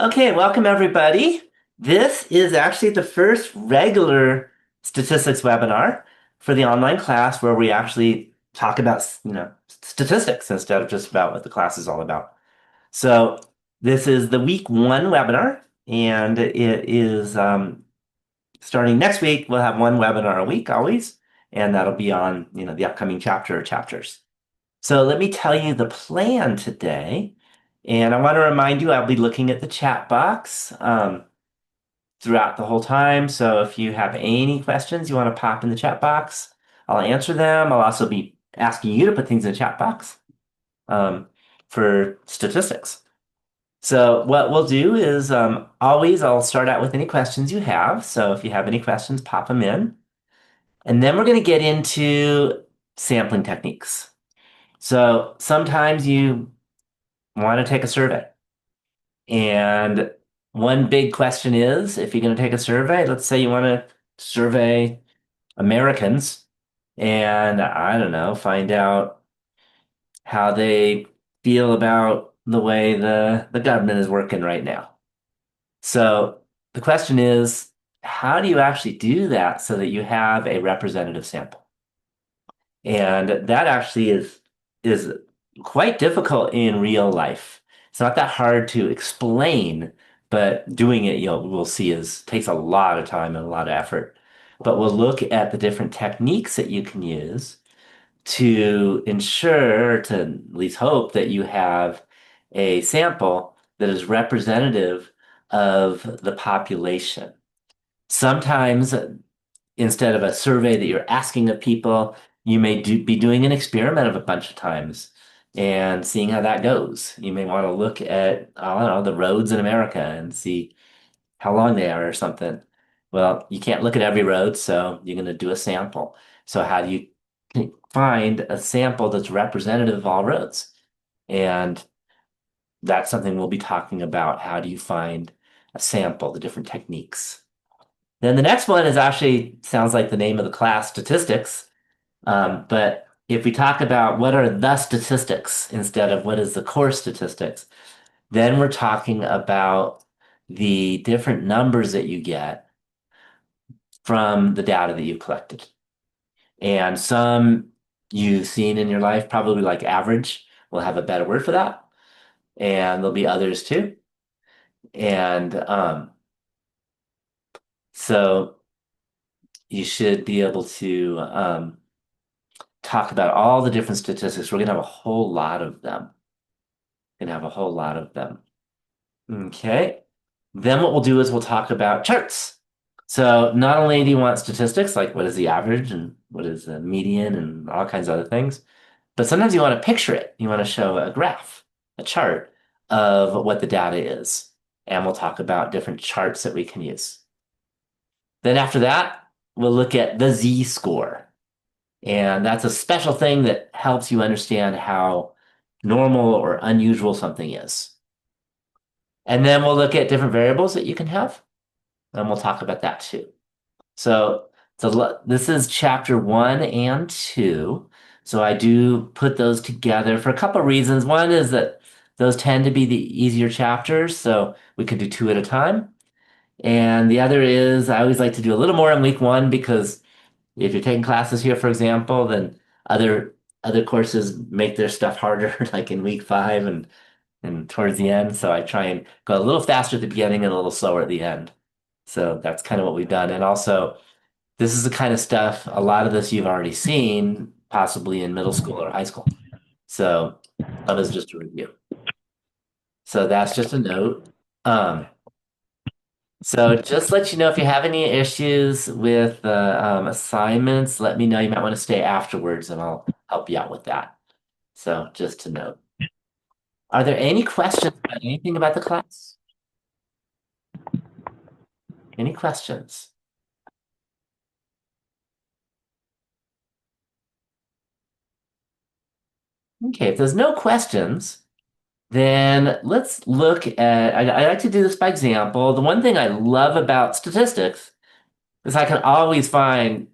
Okay, welcome everybody. This is actually the first regular statistics webinar for the online class where we actually talk about, statistics instead of just about what the class is all about. So this is the week one webinar, and it is starting next week. We'll have one webinar a week always, and that'll be on, the upcoming chapter or chapters. So let me tell you the plan today. And I want to remind you, I'll be looking at the chat box throughout the whole time. So if you have any questions you want to pop in the chat box, I'll answer them. I'll also be asking you to put things in the chat box um, for statistics. So what we'll do is always I'll start out with any questions you have. So if you have any questions, pop them in. And then we're going to get into sampling techniques. So sometimes you want to take a survey. And one big question is if you're going to take a survey, let's say you want to survey Americans and I don't know, find out how they feel about the way the government is working right now. So the question is, how do you actually do that so that you have a representative sample? And that actually is quite difficult in real life. It's not that hard to explain, but doing it, we'll see is takes a lot of time and a lot of effort. But we'll look at the different techniques that you can use to ensure, to at least hope that you have a sample that is representative of the population. Sometimes instead of a survey that you're asking of people, you may be doing an experiment of a bunch of times and seeing how that goes. You may want to look at, I don't know, the roads in America and see how long they are or something. Well, you can't look at every road, so you're going to do a sample. So how do you find a sample that's representative of all roads? And that's something we'll be talking about. How do you find a sample, the different techniques? Then the next one is actually sounds like the name of the class, statistics. But if we talk about what are the statistics instead of what is the core statistics, then we're talking about the different numbers that you get from the data that you've collected. And some you've seen in your life, probably like average, will have a better word for that. And there'll be others too. And so you should be able to talk about all the different statistics. We're going to have a whole lot of them. Going to have a whole lot of them. Okay. Then what we'll do is we'll talk about charts. So not only do you want statistics, like what is the average and what is the median and all kinds of other things, but sometimes you want to picture it. You want to show a graph, a chart of what the data is. And we'll talk about different charts that we can use. Then after that, we'll look at the Z-score. And that's a special thing that helps you understand how normal or unusual something is. And then we'll look at different variables that you can have, and we'll talk about that too. So, this is chapter one and two. So I do put those together for a couple of reasons. One is that those tend to be the easier chapters, so we could do two at a time. And the other is I always like to do a little more in week one because if you're taking classes here, for example, then other courses make their stuff harder, like in week five and towards the end. So I try and go a little faster at the beginning and a little slower at the end. So that's kind of what we've done. And also, this is the kind of stuff, a lot of this you've already seen, possibly in middle school or high school. So that is just a review. So that's just a note. Um, so just let you know if you have any issues with the assignments, let me know. You might want to stay afterwards and I'll help you out with that. So just to note. Are there any questions about anything about the class? Any questions? Okay, if there's no questions, then let's look at, I like to do this by example. The one thing I love about statistics is I can always find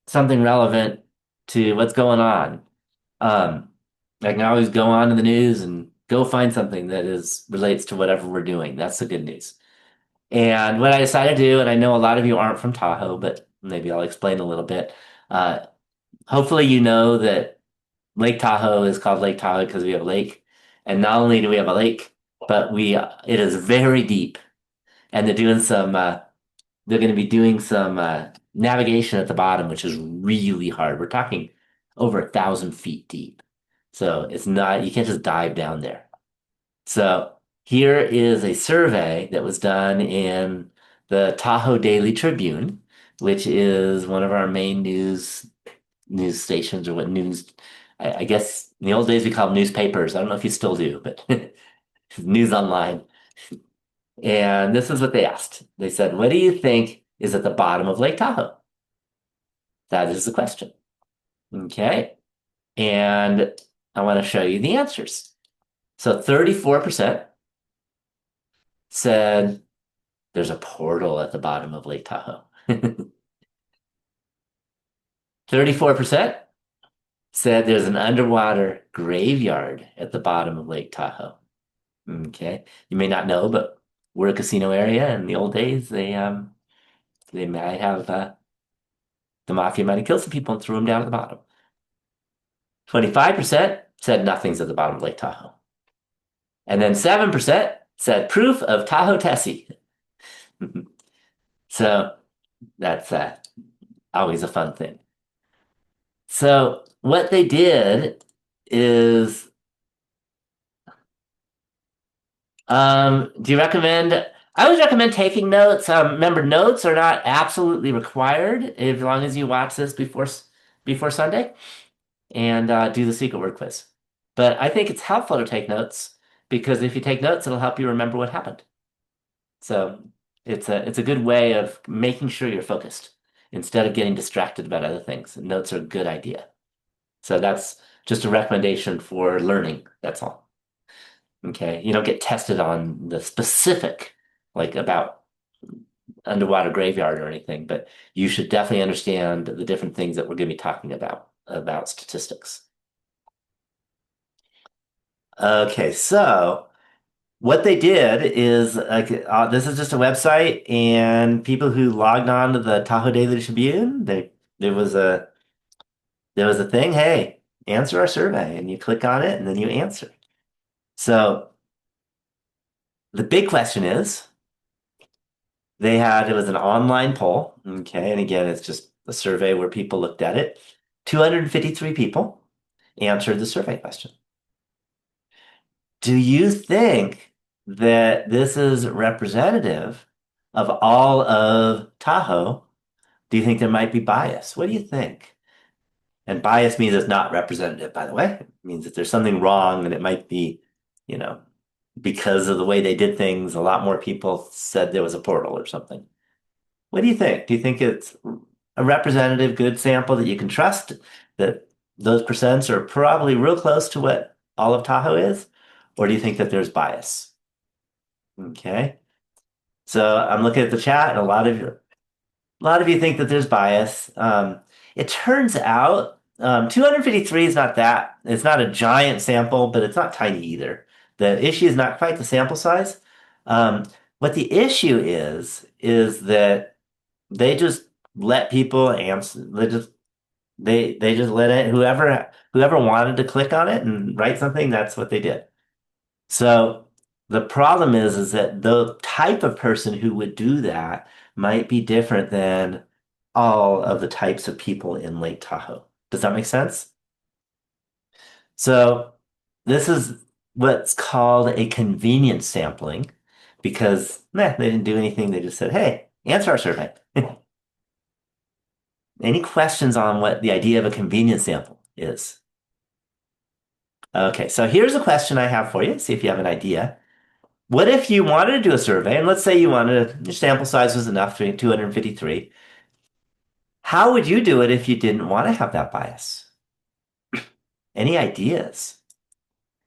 something relevant to what's going on. Um, I can always go on to the news and Go find something that is relates to whatever we're doing. That's the good news. And what I decided to do, and I know a lot of you aren't from Tahoe, but maybe I'll explain a little bit. Uh, Hopefully you know that Lake Tahoe is called Lake Tahoe because we have a lake. And not only do we have a lake, but we it is very deep. And they're going to be doing some navigation at the bottom, which is really hard. We're talking over 1,000 feet deep. So it's not, you can't just dive down there. So here is a survey that was done in the Tahoe Daily Tribune, which is one of our main news stations or what news. I guess in the old days we called them newspapers. I don't know if you still do, but news online. And this is what they asked. They said, "What do you think is at the bottom of Lake Tahoe?" That is the question. Okay. And I want to show you the answers. So 34% said there's a portal at the bottom of Lake Tahoe. 34% said there's an underwater graveyard at the bottom of Lake Tahoe. Okay. You may not know, but we're a casino area. In the old days, they might have the mafia might have killed some people and threw them down at the bottom. 25% said nothing's at the bottom of Lake Tahoe. And then 7% said proof of Tahoe Tessie. So that's always a fun thing. So what they did is, do you recommend? I always recommend taking notes. Remember, notes are not absolutely required as long as you watch this before Sunday and do the secret word quiz. But I think it's helpful to take notes because if you take notes, it'll help you remember what happened. So it's a good way of making sure you're focused instead of getting distracted about other things. Notes are a good idea. So that's just a recommendation for learning. That's all. Okay. You don't get tested on the specific, like about underwater graveyard or anything, but you should definitely understand the different things that we're going to be talking about statistics. Okay, so what they did is like this is just a website, and people who logged on to the Tahoe Daily Tribune, there was a there was a thing, hey, answer our survey, and you click on it, and then you answer. So the big question is, it was an online poll, okay, and again, it's just a survey where people looked at it. 253 people answered the survey question. Do you think that this is representative of all of Tahoe? Do you think there might be bias? What do you think? And bias means it's not representative, by the way. It means that there's something wrong and it might be, you know, because of the way they did things, a lot more people said there was a portal or something. What do you think? Do you think it's a representative good sample that you can trust, that those percents are probably real close to what all of Tahoe is? Or do you think that there's bias? Okay. So I'm looking at the chat, and a lot of you think that there's bias. It turns out 253 is not that. It's not a giant sample, but it's not tiny either. The issue is not quite the sample size. What the issue is that they just let people answer. They just let it. Whoever wanted to click on it and write something, that's what they did. So the problem is that the type of person who would do that might be different than all of the types of people in Lake Tahoe. Does that make sense? So this is what's called a convenience sampling because they didn't do anything. They just said, hey, answer our survey. Any questions on what the idea of a convenience sample is? Okay, so here's a question I have for you. See if you have an idea. What if you wanted to do a survey, and let's say your sample size was enough, 253. How would you do it if you didn't want to have that bias? Any ideas?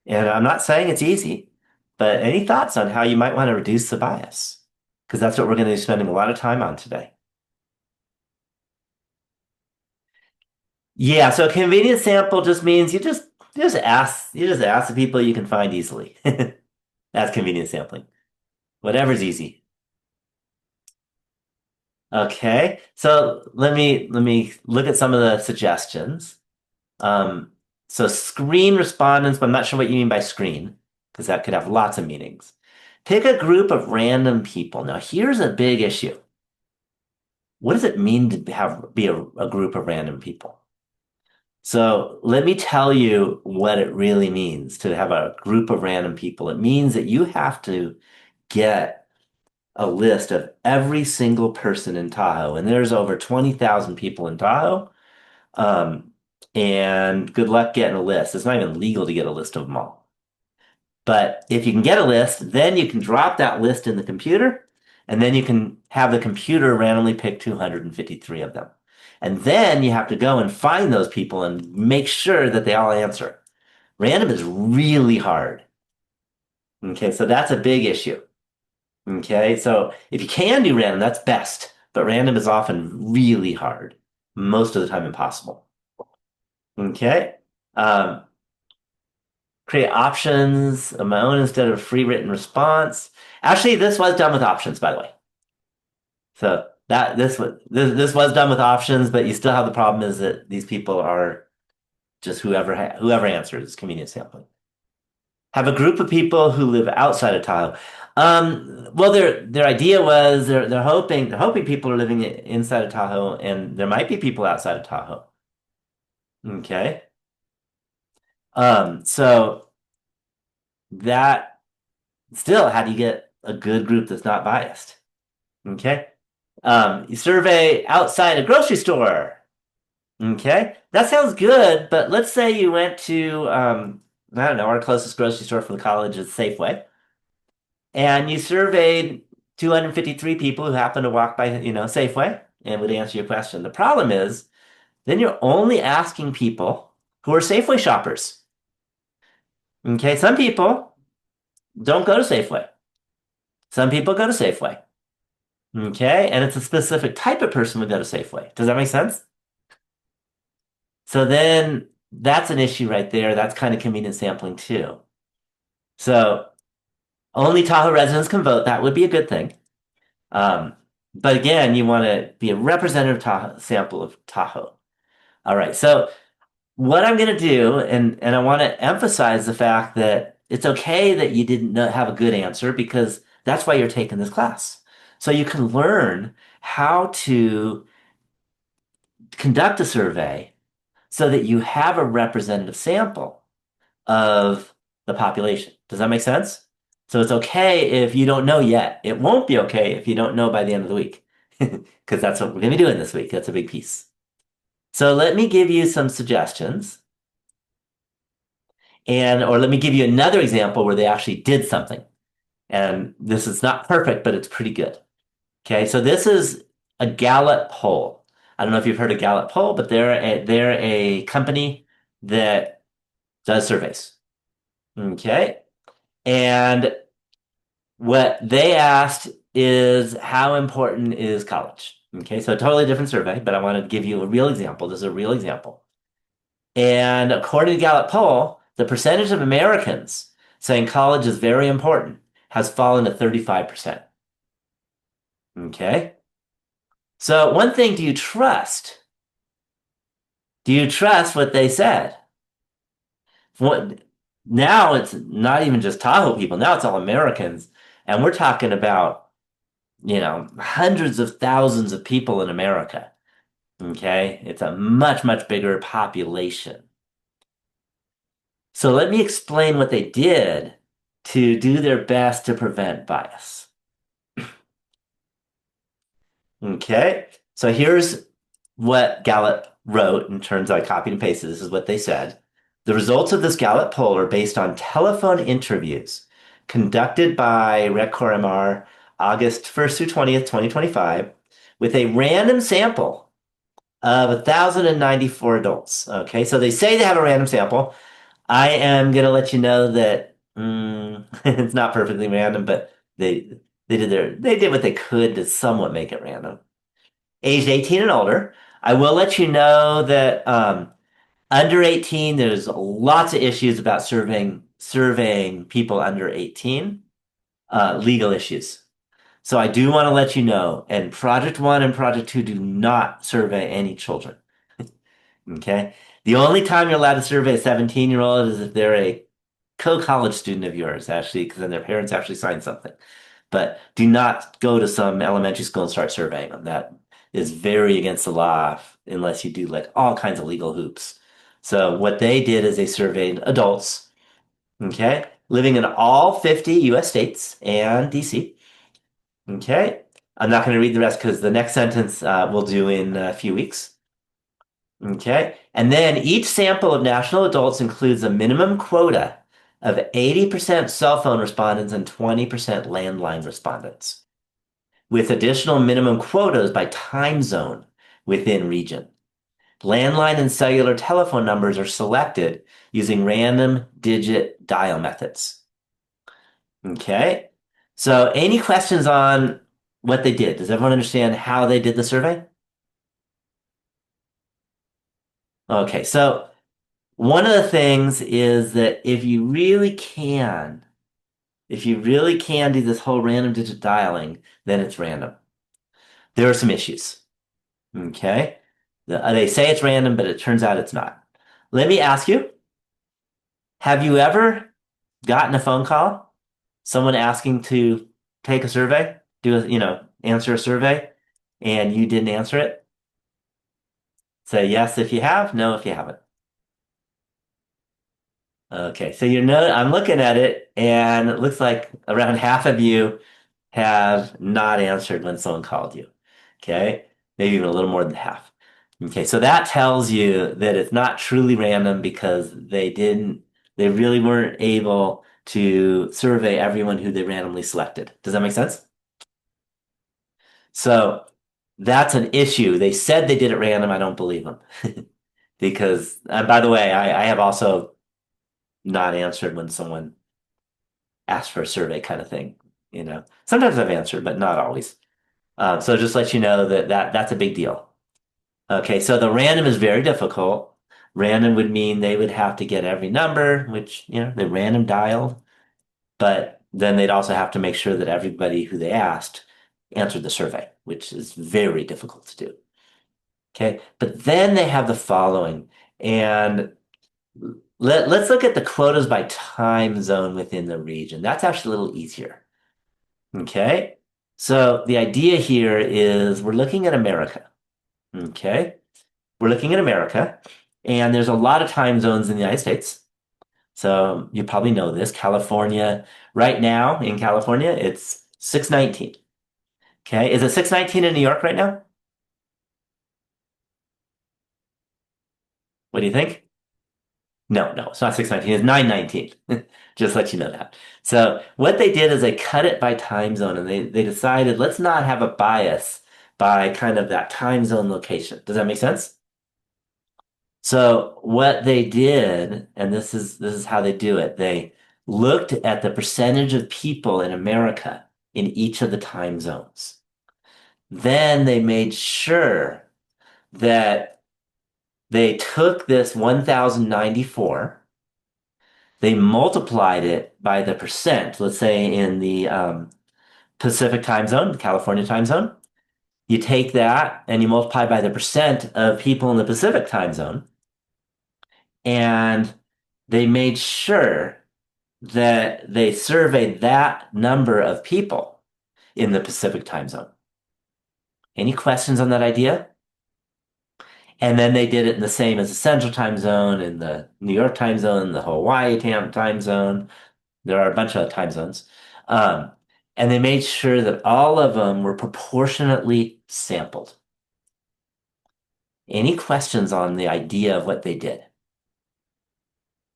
And I'm not saying it's easy, but any thoughts on how you might want to reduce the bias? Because that's what we're going to be spending a lot of time on today. Yeah, so a convenience sample just means You just ask the people you can find easily. That's convenient sampling. Whatever's easy. Okay, so let me look at some of the suggestions. Um, so screen respondents, but I'm not sure what you mean by screen, because that could have lots of meanings. Pick a group of random people. Now, here's a big issue. What does it mean to be a group of random people? So let me tell you what it really means to have a group of random people. It means that you have to get a list of every single person in Tahoe, and there's over 20,000 people in Tahoe. Um, and good luck getting a list. It's not even legal to get a list of them all. But if you can get a list, then you can drop that list in the computer, and then you can have the computer randomly pick 253 of them. And then you have to go and find those people and make sure that they all answer. Random is really hard. Okay, so that's a big issue. Okay, so if you can do random, that's best. But random is often really hard, most of the time impossible. Okay. Um, create options of my own instead of free written response. Actually, this was done with options, by the way. So that this was done with options, but you still have the problem is that these people are just whoever answers convenience sampling. Have a group of people who live outside of Tahoe. Well, their idea was they're hoping people are living inside of Tahoe, and there might be people outside of Tahoe. Okay. So that still, how do you get a good group that's not biased? Okay. You survey outside a grocery store. Okay. That sounds good, but let's say you went to, I don't know, our closest grocery store for the college is Safeway, and you surveyed 253 people who happen to walk by, Safeway and would answer your question. The problem is, then you're only asking people who are Safeway shoppers. Okay. Some people don't go to Safeway. Some people go to Safeway. Okay, and it's a specific type of person would go to Safeway. Does that make sense? So then that's an issue right there. That's kind of convenient sampling too. So only Tahoe residents can vote. That would be a good thing. Um, but again, you want to be a representative sample of Tahoe. All right. So what I'm going to do, and I want to emphasize the fact that it's okay that you didn't have a good answer because that's why you're taking this class. So you can learn how to conduct a survey so that you have a representative sample of the population. Does that make sense? So it's okay if you don't know yet. It won't be okay if you don't know by the end of the week, because that's what we're going to be doing this week. That's a big piece. So let me give you some suggestions, or let me give you another example where they actually did something. And this is not perfect, but it's pretty good. Okay, so this is a Gallup poll. I don't know if you've heard of Gallup poll, but they're a company that does surveys. Okay. And what they asked is how important is college? Okay. So a totally different survey, but I want to give you a real example. This is a real example. And according to Gallup poll, the percentage of Americans saying college is very important has fallen to 35%. Okay. So one thing, do you trust? Do you trust what they said? What now it's not even just Tahoe people, now it's all Americans. And we're talking about, hundreds of thousands of people in America. Okay? It's a much, much bigger population. So let me explain what they did to do their best to prevent bias. Okay? So here's what Gallup wrote in terms I copied and pasted. This is what they said. The results of this Gallup poll are based on telephone interviews conducted by RecCorMR August 1st through 20th, 2025, with a random sample of 1,094 adults. Okay, so they say they have a random sample. I am going to let you know that it's not perfectly random, but they did what they could to somewhat make it random. Aged 18 and older. I will let you know that Under 18, there's lots of issues about surveying people under 18, legal issues. So I do want to let you know, and Project One and Project Two do not survey any children. Okay. The only time you're allowed to survey a 17-year-old is if they're a co-college student of yours, actually, because then their parents actually signed something. But do not go to some elementary school and start surveying them. That is very against the law unless you do like all kinds of legal hoops. So what they did is they surveyed adults, okay, living in all 50 US states and DC. Okay. I'm not going to read the rest because the next sentence we'll do in a few weeks. Okay. And then each sample of national adults includes a minimum quota of 80% cell phone respondents and 20% landline respondents, with additional minimum quotas by time zone within region. Landline and cellular telephone numbers are selected using random digit dial methods. Okay. So, any questions on what they did? Does everyone understand how they did the survey? Okay. So, one of the things is that if you really can do this whole random digit dialing, then it's random. There are some issues. Okay. They say it's random, but it turns out it's not. Let me ask you, have you ever gotten a phone call, someone asking to take a survey, answer a survey, and you didn't answer it? Say yes if you have, no if you haven't. Okay, so I'm looking at it, and it looks like around half of you have not answered when someone called you. Okay, maybe even a little more than half. Okay, so that tells you that it's not truly random because they really weren't able to survey everyone who they randomly selected. Does that make sense? So that's an issue. They said they did it random. I don't believe them. Because, by the way, I have also not answered when someone asked for a survey kind of thing. Sometimes I've answered, but not always. So just let you know that's a big deal. Okay, so the random is very difficult. Random would mean they would have to get every number, which, they random dialed, but then they'd also have to make sure that everybody who they asked answered the survey, which is very difficult to do. Okay, but then they have the following, and let's look at the quotas by time zone within the region. That's actually a little easier. Okay, so the idea here is we're looking at America. Okay. We're looking at America, and there's a lot of time zones in the United States. So you probably know this. California, right now in California, it's 6:19. Okay. Is it 6:19 in New York right now? What do you think? No, no, it's not 6:19. It's 9:19. Just let you know that. So what they did is they cut it by time zone, and they decided let's not have a bias by kind of that time zone location. Does that make sense? So what they did, and this is how they do it, they looked at the percentage of people in America in each of the time zones. Then they made sure that they took this 1,094, they multiplied it by the percent, let's say in the Pacific time zone, the California time zone. You take that and you multiply by the percent of people in the Pacific time zone, and they made sure that they surveyed that number of people in the Pacific time zone. Any questions on that idea? And then they did it in the same as the Central time zone, and the New York time zone, the Hawaii time zone. There are a bunch of time zones. Um, and they made sure that all of them were proportionately sampled. Any questions on the idea of what they did?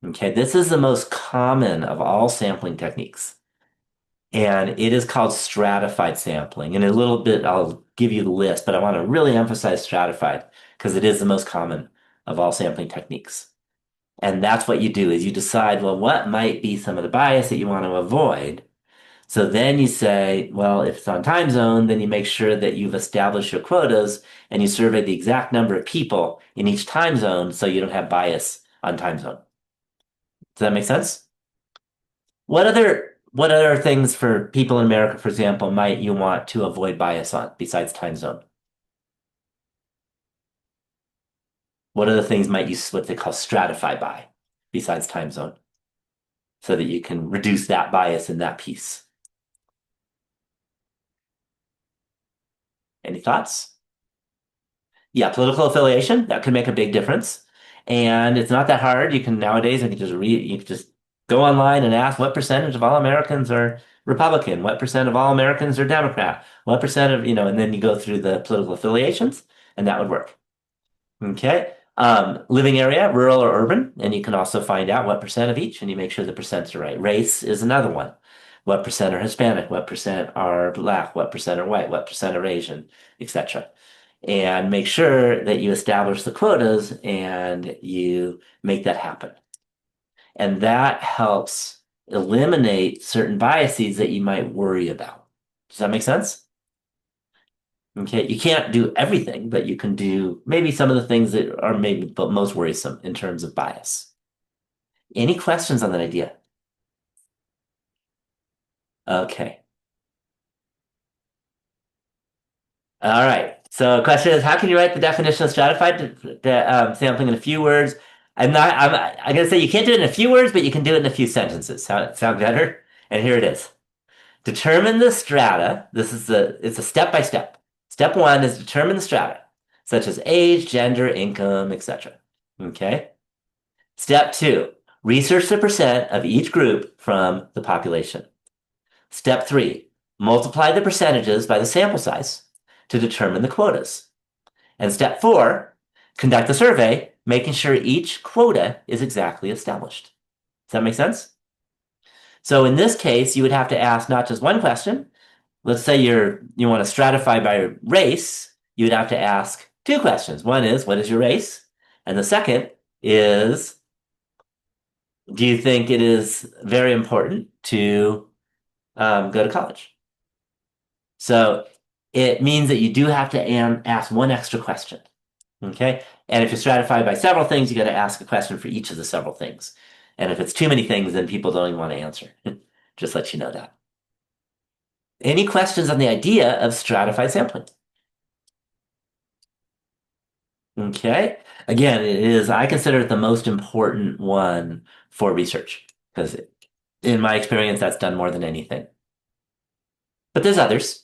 Okay, this is the most common of all sampling techniques. And it is called stratified sampling. In a little bit, I'll give you the list, but I want to really emphasize stratified because it is the most common of all sampling techniques. And that's what you do is you decide, well, what might be some of the bias that you want to avoid? So then you say, well, if it's on time zone, then you make sure that you've established your quotas and you survey the exact number of people in each time zone so you don't have bias on time zone. Does that make sense? What other things for people in America, for example, might you want to avoid bias on besides time zone? What other things might you what they call stratify by besides time zone so that you can reduce that bias in that piece? Any thoughts? Yeah, political affiliation, that could make a big difference. And it's not that hard. You can nowadays you can just go online and ask what percentage of all Americans are Republican, what percent of all Americans are Democrat, what percent of, and then you go through the political affiliations and that would work. Okay. Living area, rural or urban, and you can also find out what percent of each and you make sure the percents are right. Race is another one. What percent are Hispanic? What percent are Black? What percent are white? What percent are Asian, etc. And make sure that you establish the quotas and you make that happen. And that helps eliminate certain biases that you might worry about. Does that make sense? Okay, you can't do everything, but you can do maybe some of the things that are maybe but most worrisome in terms of bias. Any questions on that idea? Okay. All right. So the question is, how can you write the definition of stratified sampling in a few words? I'm gonna say you can't do it in a few words, but you can do it in a few sentences. Sound better? And here it is. Determine the strata. It's a step by step. Step one is determine the strata, such as age, gender, income, etc. Okay. Step two, research the percent of each group from the population. Step three, multiply the percentages by the sample size to determine the quotas. And step four, conduct a survey, making sure each quota is exactly established. Does that make sense? So in this case, you would have to ask not just one question. Let's say you want to stratify by race, you would have to ask two questions. One is, what is your race? And the second is, do you think it is very important to go to college? So it means that you do have to ask one extra question. Okay. And if you're stratified by several things, you got to ask a question for each of the several things. And if it's too many things, then people don't even want to answer. Just let you know that. Any questions on the idea of stratified sampling? Okay. Again, I consider it the most important one for research because in my experience, that's done more than anything. But there's others.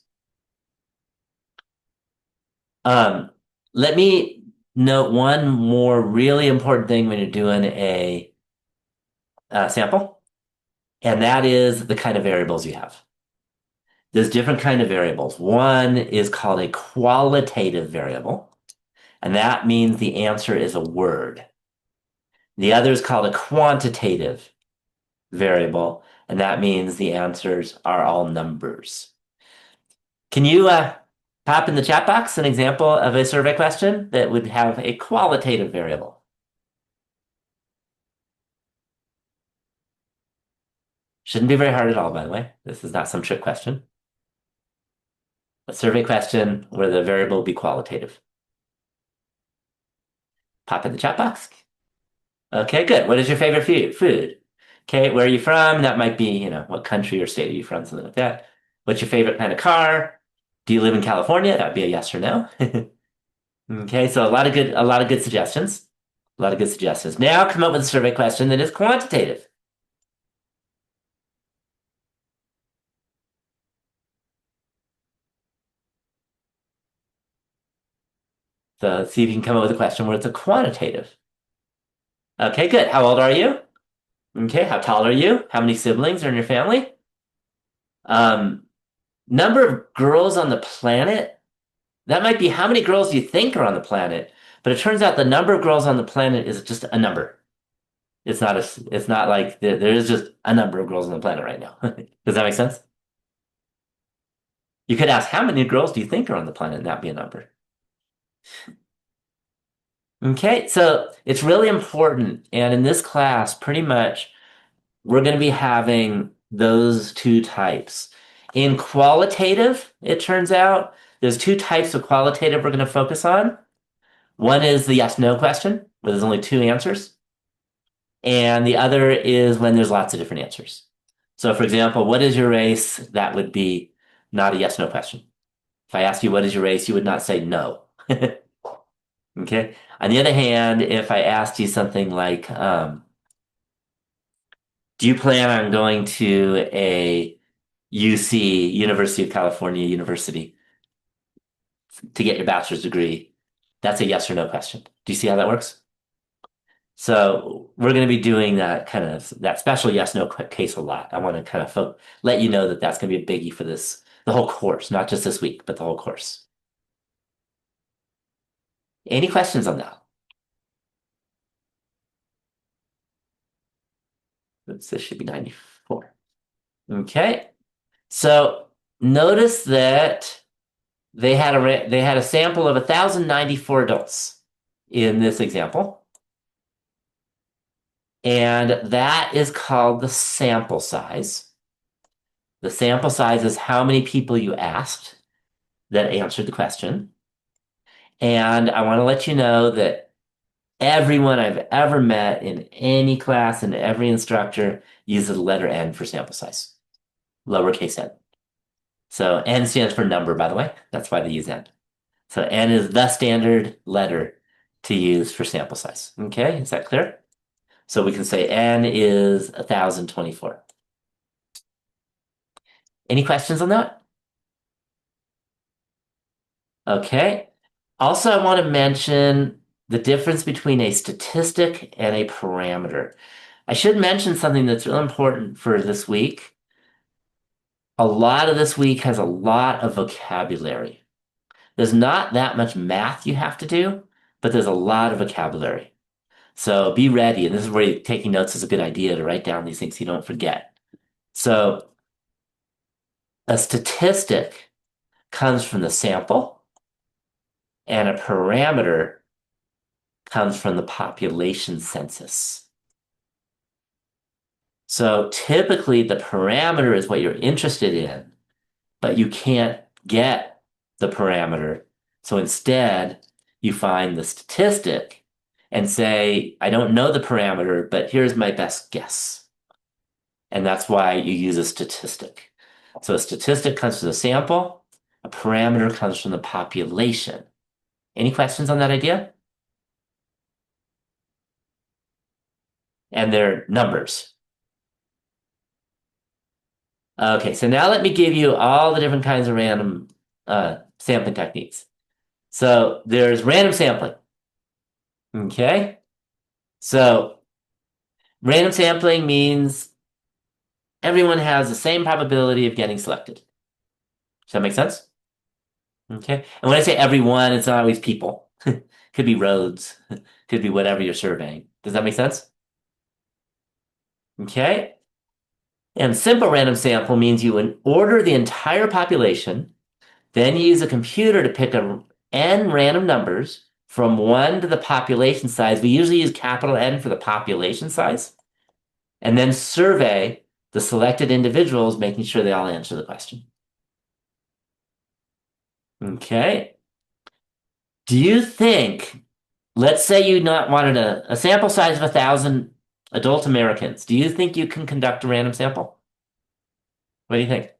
Um, Let me note one more really important thing when you're doing a sample, and that is the kind of variables you have. There's different kind of variables. One is called a qualitative variable, and that means the answer is a word. The other is called a quantitative variable, and that means the answers are all numbers. Can you pop in the chat box an example of a survey question that would have a qualitative variable? Shouldn't be very hard at all, by the way. This is not some trick question. A survey question where the variable will be qualitative. Pop in the chat box. Okay, good. What is your favorite food? Okay, where are you from? That might be, what country or state are you from, something like that. What's your favorite kind of car? Do you live in California? That would be a yes or no. Okay, so a lot of good suggestions. A lot of good suggestions. Now come up with a survey question that is quantitative. So see if you can come up with a question where it's a quantitative. Okay, good. How old are you? Okay, how tall are you? How many siblings are in your family? Um, Number of girls on the planet. That might be how many girls you think are on the planet, but it turns out the number of girls on the planet is just a number. It's not like there is just a number of girls on the planet right now. Does that make sense? You could ask how many girls do you think are on the planet and that'd be a number. Okay, so it's really important. And in this class, pretty much we're going to be having those two types. In qualitative, it turns out there's two types of qualitative we're going to focus on. One is the yes/no question, where there's only two answers. And the other is when there's lots of different answers. So, for example, what is your race? That would be not a yes/no question. If I asked you, what is your race? You would not say no. Okay. On the other hand, if I asked you something like, do you plan on going to a UC, University of California University, to get your bachelor's degree? That's a yes or no question. Do you see how that works? So we're going to be doing that kind of that special yes no case a lot. I want to kind of let you know that that's going to be a biggie for the whole course, not just this week, but the whole course. Any questions on that? Oops, this should be 94. Okay. So notice that they had a sample of 1,094 adults in this example. And that is called the sample size. The sample size is how many people you asked that answered the question. And I want to let you know that everyone I've ever met in any class and every instructor uses the letter N for sample size, lowercase n. So N stands for number, by the way. That's why they use N. So N is the standard letter to use for sample size. Okay, is that clear? So we can say N is 1,024. Any questions on that? Okay. Also, I want to mention the difference between a statistic and a parameter. I should mention something that's real important for this week. A lot of this week has a lot of vocabulary. There's not that much math you have to do, but there's a lot of vocabulary. So be ready. And this is where taking notes is a good idea to write down these things so you don't forget. So a statistic comes from the sample, and a parameter comes from the population census. So typically the parameter is what you're interested in, but you can't get the parameter. So instead, you find the statistic and say, I don't know the parameter, but here's my best guess. And that's why you use a statistic. So a statistic comes from the sample, a parameter comes from the population. Any questions on that idea? And they're numbers. Okay, so now let me give you all the different kinds of random sampling techniques. So there's random sampling. Okay, so random sampling means everyone has the same probability of getting selected. Does that make sense? Okay, and when I say everyone, it's not always people. Could be roads, could be whatever you're surveying. Does that make sense? Okay, and simple random sample means you order the entire population. Then you use a computer to pick n random numbers from 1 to the population size. We usually use capital N for the population size. And then survey the selected individuals, making sure they all answer the question. Okay. Do you think, let's say you not wanted a sample size of 1,000 adult Americans. Do you think you can conduct a random sample? What do you think?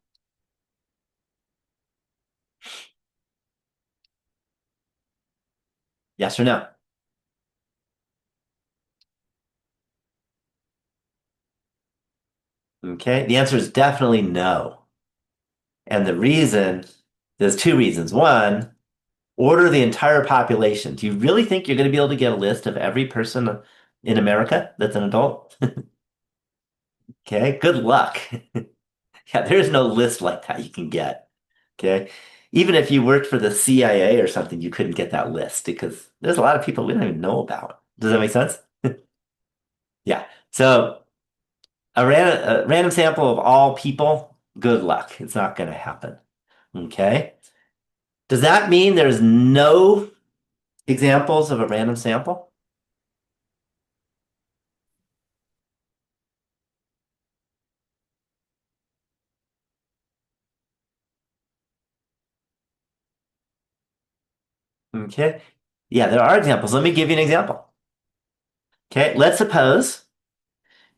Yes or no? Okay. The answer is definitely no. And the reason, there's two reasons. One, order the entire population. Do you really think you're going to be able to get a list of every person in America that's an adult? Okay, good luck. Yeah, there's no list like that you can get. Okay. Even if you worked for the CIA or something, you couldn't get that list because there's a lot of people we don't even know about. Does that make sense? Yeah. So a random sample of all people, good luck. It's not going to happen. Okay. Does that mean there's no examples of a random sample? Okay. Yeah, there are examples. Let me give you an example. Okay, let's suppose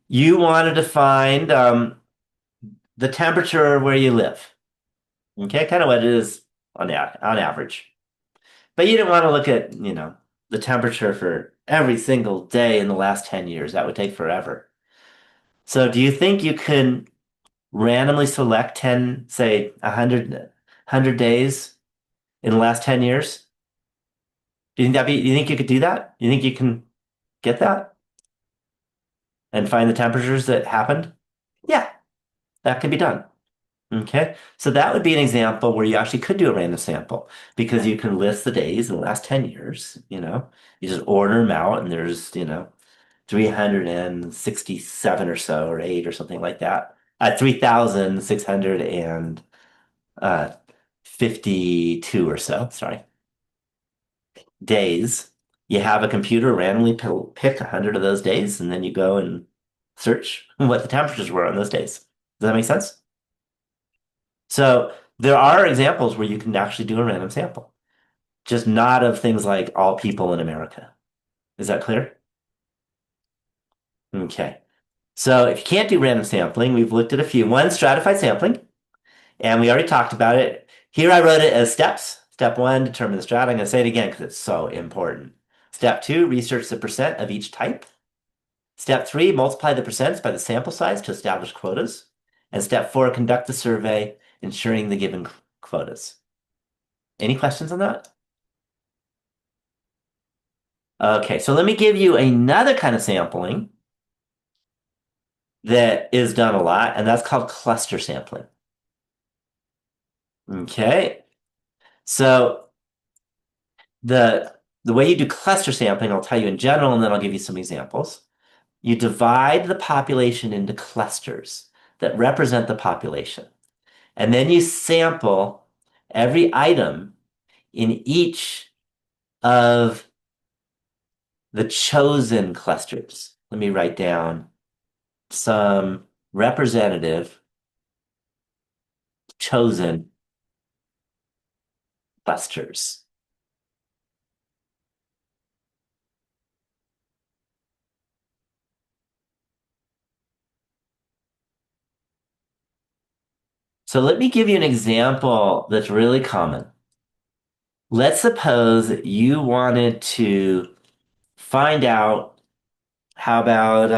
you wanted to find the temperature where you live. Okay, kind of what it is on average. But you didn't want to look at, the temperature for every single day in the last 10 years. That would take forever. So do you think you can randomly select 10, say 100 days in the last 10 years? Do you think you could do that? Do you think you can get that and find the temperatures that happened? Yeah, that can be done. Okay, so that would be an example where you actually could do a random sample because you can list the days in the last 10 years, you just order them out and there's, 367 or so, or 8 or something like that. 3,652 or so, sorry, days. You have a computer randomly pick 100 of those days and then you go and search what the temperatures were on those days. Does that make sense? So there are examples where you can actually do a random sample, just not of things like all people in America. Is that clear? Okay. So if you can't do random sampling, we've looked at a few. One, stratified sampling, and we already talked about it. Here I wrote it as steps. Step one, determine the strata. I'm going to say it again because it's so important. Step two, research the percent of each type. Step three, multiply the percents by the sample size to establish quotas. And step four, conduct the survey, ensuring the given quotas. Any questions on that? Okay, so let me give you another kind of sampling that is done a lot, and that's called cluster sampling. Okay, so the way you do cluster sampling, I'll tell you in general, and then I'll give you some examples. You divide the population into clusters that represent the population, and then you sample every item in each of the chosen clusters. Let me write down some representative chosen clusters. So let me give you an example that's really common. Let's suppose you wanted to find out how about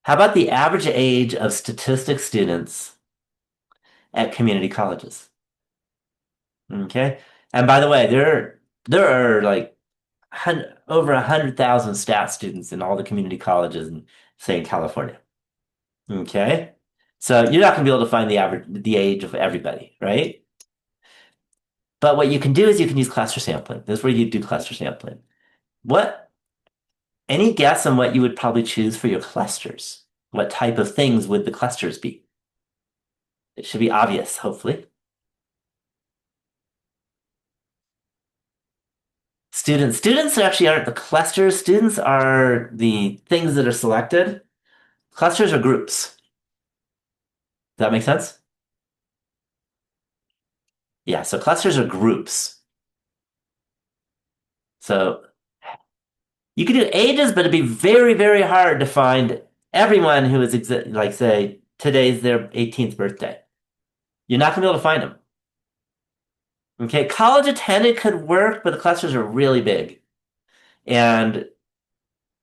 how about the average age of statistics students at community colleges? Okay. And by the way, there are like over 100,000 stat students in all the community colleges in, say, in California. Okay. So you're not going to be able to find the age of everybody, right? But what you can do is you can use cluster sampling. This is where you do cluster sampling. What, any guess on what you would probably choose for your clusters? What type of things would the clusters be? It should be obvious, hopefully. Students actually aren't the clusters. Students are the things that are selected. Clusters are groups. Does that make sense? Yeah, so clusters are groups. So you could do ages, but it'd be very, very hard to find everyone who is, like, say, today's their 18th birthday. You're not going to be able to find them. Okay, college attended could work, but the clusters are really big. And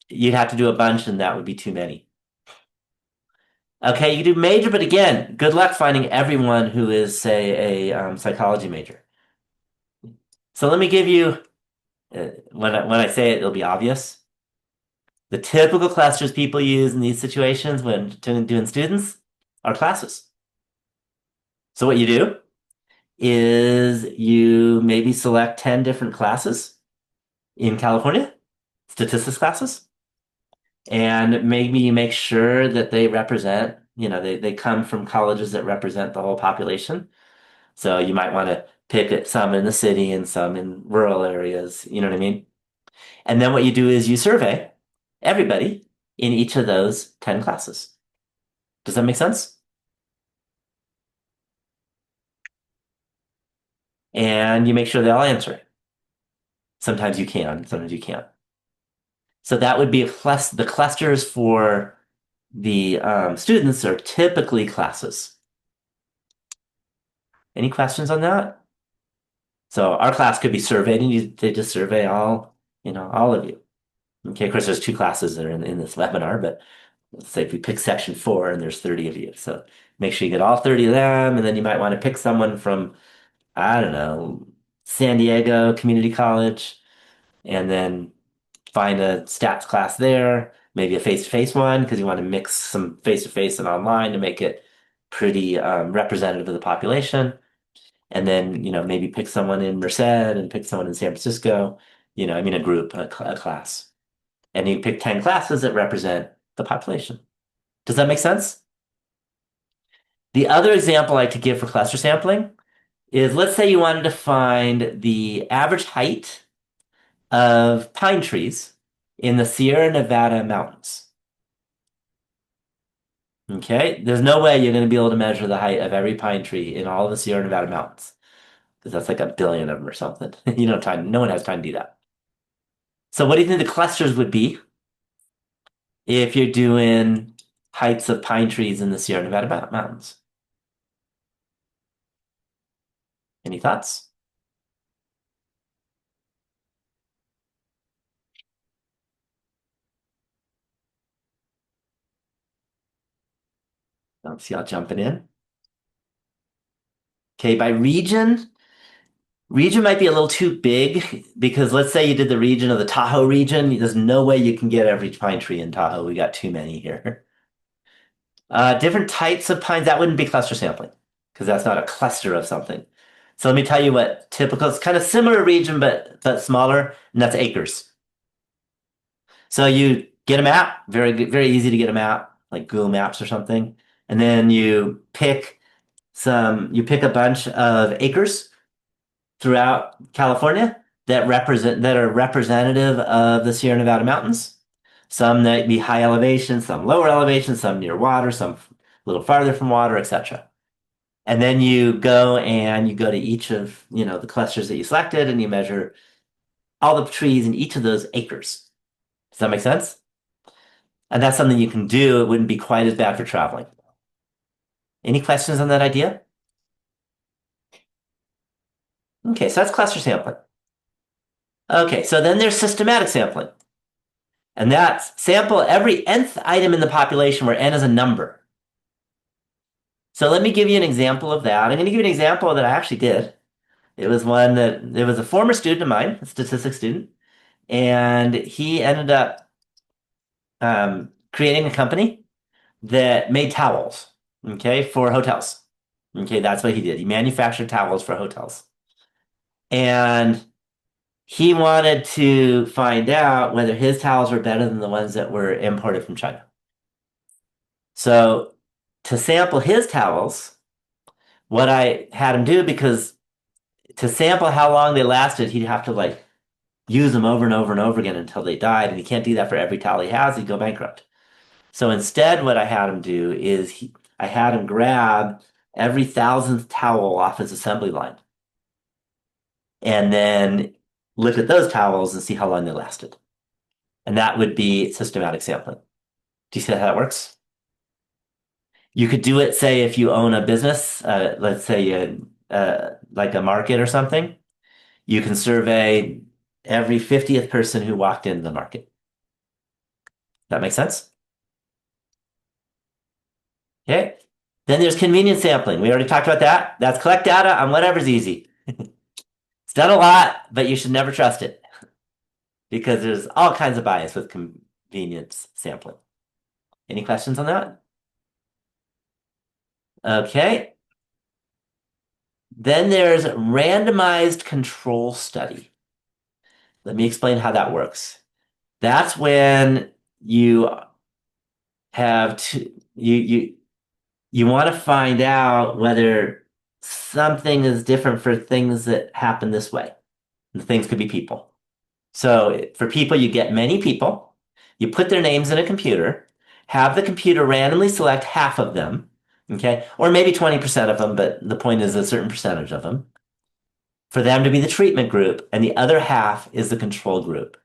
you'd have to do a bunch, and that would be too many. Okay, you do major, but again, good luck finding everyone who is, say, a psychology major. So let me give you, when I say it, it'll be obvious. The typical clusters people use in these situations when doing students are classes. So what you do is you maybe select 10 different classes in California, statistics classes, and maybe you make sure that they represent, they come from colleges that represent the whole population. So you might want to pick some in the city and some in rural areas, you know what I mean? And then what you do is you survey everybody in each of those 10 classes. Does that make sense? And you make sure they all answer it. Sometimes you can, sometimes you can't. So that would be the clusters for the students are typically classes. Any questions on that? So our class could be surveyed, and they just survey all of you. Okay, of course, there's two classes that are in this webinar, but let's say if we pick section 4 and there's 30 of you. So make sure you get all 30 of them, and then you might want to pick someone from, I don't know, San Diego Community College, and then find a stats class there, maybe a face-to-face one, because you want to mix some face-to-face and online to make it pretty representative of the population. And then, maybe pick someone in Merced and pick someone in San Francisco, I mean, a group, a class. And you pick 10 classes that represent the population. Does that make sense? The other example I like to give for cluster sampling is, let's say you wanted to find the average height of pine trees in the Sierra Nevada mountains. Okay, there's no way you're going to be able to measure the height of every pine tree in all of the Sierra Nevada mountains because that's like a billion of them or something. Time. No one has time to do that. So, what do you think the clusters would be if you're doing heights of pine trees in the Sierra Nevada mountains? Any thoughts? Don't see y'all jumping in. Okay, by region, region might be a little too big because let's say you did the region of the Tahoe region. There's no way you can get every pine tree in Tahoe. We got too many here. Different types of pines, that wouldn't be cluster sampling because that's not a cluster of something. So let me tell you what typical, it's kind of similar region, but smaller, and that's acres. So you get a map, very good, very easy to get a map, like Google Maps or something. And then you pick a bunch of acres throughout California that are representative of the Sierra Nevada mountains. Some that be high elevation, some lower elevation, some near water, some a little farther from water, etc. And then you go to each of, the clusters that you selected and you measure all the trees in each of those acres. Does that make sense? And that's something you can do. It wouldn't be quite as bad for traveling. Any questions on that idea? Okay, so that's cluster sampling. Okay, so then there's systematic sampling. And that's sample every nth item in the population where n is a number. So let me give you an example of that. I'm going to give you an example that I actually did. It was a former student of mine, a statistics student, and he ended up creating a company that made towels, okay, for hotels. Okay, that's what he did. He manufactured towels for hotels. And he wanted to find out whether his towels were better than the ones that were imported from China. So to sample his towels, what I had him do, because to sample how long they lasted, he'd have to like use them over and over and over again until they died, and he can't do that for every towel he has, he'd go bankrupt. So instead, what I had him do is I had him grab every thousandth towel off his assembly line and then look at those towels and see how long they lasted. And that would be systematic sampling. Do you see how that works? You could do it, say, if you own a business, let's say like a market or something, you can survey every 50th person who walked into the market. That makes sense? Okay. Then there's convenience sampling. We already talked about that. That's collect data on whatever's easy. It's done a lot, but you should never trust it because there's all kinds of bias with convenience sampling. Any questions on that? Okay. Then there's randomized control study. Let me explain how that works. That's when you have to you want to find out whether something is different for things that happen this way. And things could be people. So for people, you get many people, you put their names in a computer, have the computer randomly select half of them, okay, or maybe 20% of them, but the point is a certain percentage of them. for them to be the treatment group, and the other half is the control group.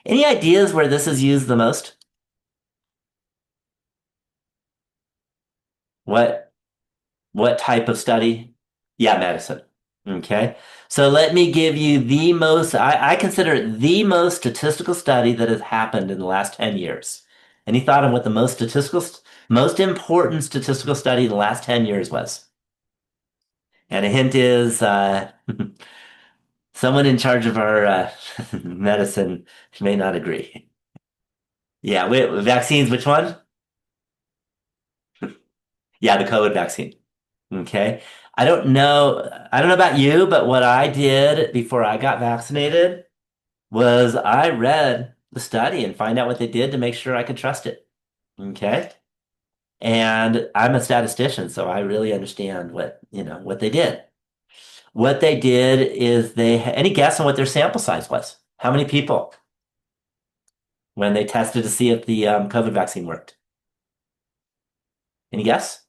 Any ideas where this is used the most? What what type of study? Yeah, medicine. Okay. So let me give you the most, I consider it the most statistical study that has happened in the last 10 years. Any thought on what the most important statistical study in the last 10 years was? And a hint is someone in charge of our medicine may not agree. Yeah, vaccines, which one? Yeah, the COVID vaccine. Okay. I don't know about you, but what I did before I got vaccinated was I read the study and find out what they did to make sure I could trust it. Okay. And I'm a statistician, so I really understand what they did. What they did is any guess on what their sample size was? How many people when they tested to see if the COVID vaccine worked? Any guess?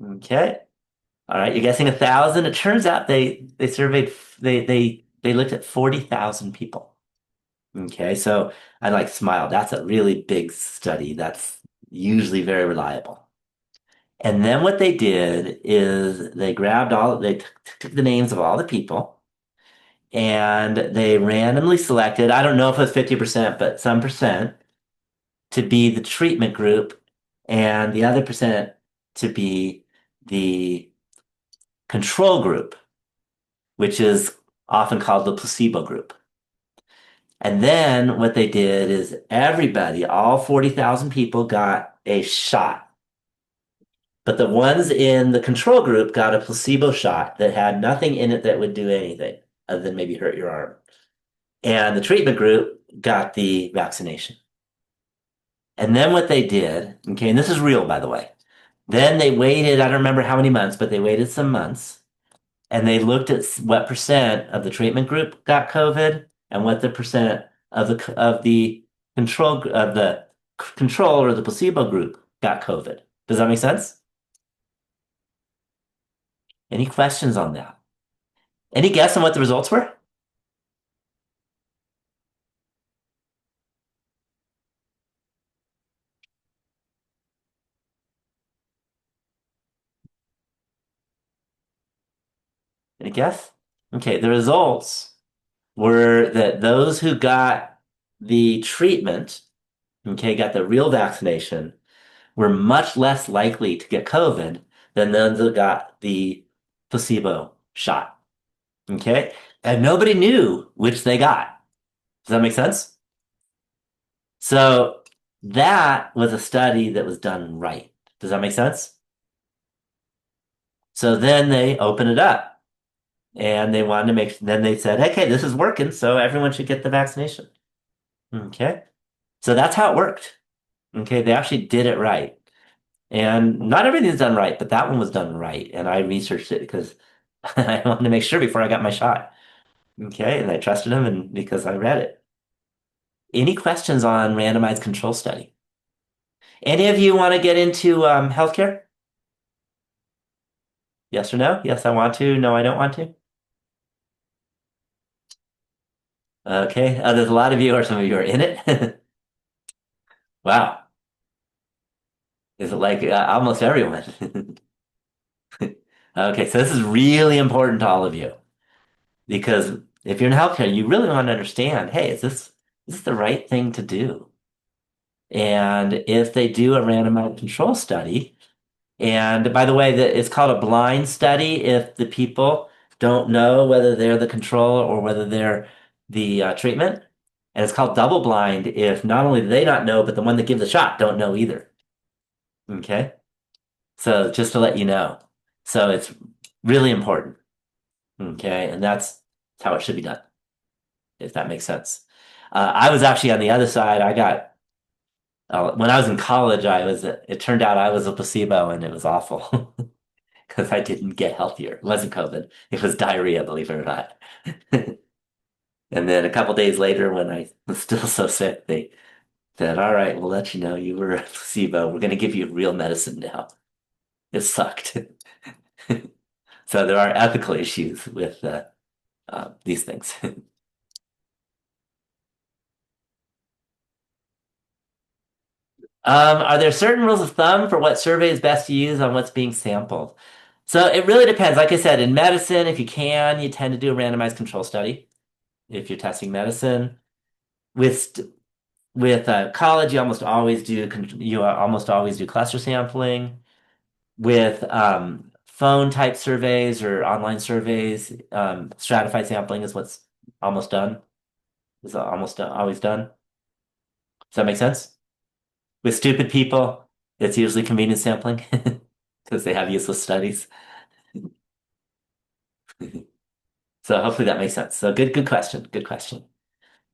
Okay. All right. You're guessing 1,000. It turns out they looked at 40,000 people. Okay, so I like smile. That's a really big study. That's usually very reliable. And then what they did is they took the names of all the people and they randomly selected, I don't know if it was 50%, but some percent to be the treatment group and the other percent to be the control group, which is often called the placebo group. And then what they did is everybody, all 40,000 people got a shot. But the ones in the control group got a placebo shot that had nothing in it that would do anything other than maybe hurt your arm. And the treatment group got the vaccination. And then what they did, okay, and this is real, by the way. Then they waited, I don't remember how many months, but they waited some months and they looked at what percent of the treatment group got COVID and what the percent of the control or the placebo group got COVID. Does that make sense? Any questions on that? Any guess on what the results were? Any guess? Okay, the results were that those who got the treatment, okay, got the real vaccination, were much less likely to get COVID than those that got the placebo shot. Okay. And nobody knew which they got. Does that make sense? So that was a study that was done right. Does that make sense? So then they opened it up and they wanted to then they said, okay, this is working. So everyone should get the vaccination. Okay. So that's how it worked. Okay. They actually did it right. And not everything's done right, but that one was done right. And I researched it because I wanted to make sure before I got my shot. Okay. And I trusted him and because I read it. Any questions on randomized control study? Any of you want to get into healthcare? Yes or no? Yes, I want to. No, I don't want to. Okay. There's a lot of you, or some of you are in it. Wow. Is it like almost everyone? Okay, so this is really important to all of you because if you're in healthcare, you really want to understand, hey, is this the right thing to do? And if they do a randomized control study, and by the way, it's called a blind study if the people don't know whether they're the control or whether they're the treatment. And it's called double blind if not only do they not know, but the one that gives the shot don't know either. Okay? So just to let you know. So it's really important. Okay? And that's how it should be done, if that makes sense. I was actually on the other side. When I was in college, it turned out I was a placebo and it was awful. Because I didn't get healthier. It wasn't COVID. It was diarrhea, believe it or not. And then a couple days later, when I was still so sick, they said, all right, we'll let you know you were a placebo. We're going to give you real medicine now. It sucked. So there are ethical issues with these things. Are there certain rules of thumb for what survey is best to use on what's being sampled? So it really depends. Like I said, in medicine, if you can, you tend to do a randomized control study if you're testing medicine. With college, you almost always do cluster sampling. With phone type surveys or online surveys, stratified sampling is what's almost done. Is almost always done. Does that make sense? With stupid people, it's usually convenience sampling because they have useless studies. So hopefully that makes sense. So good question. Good question.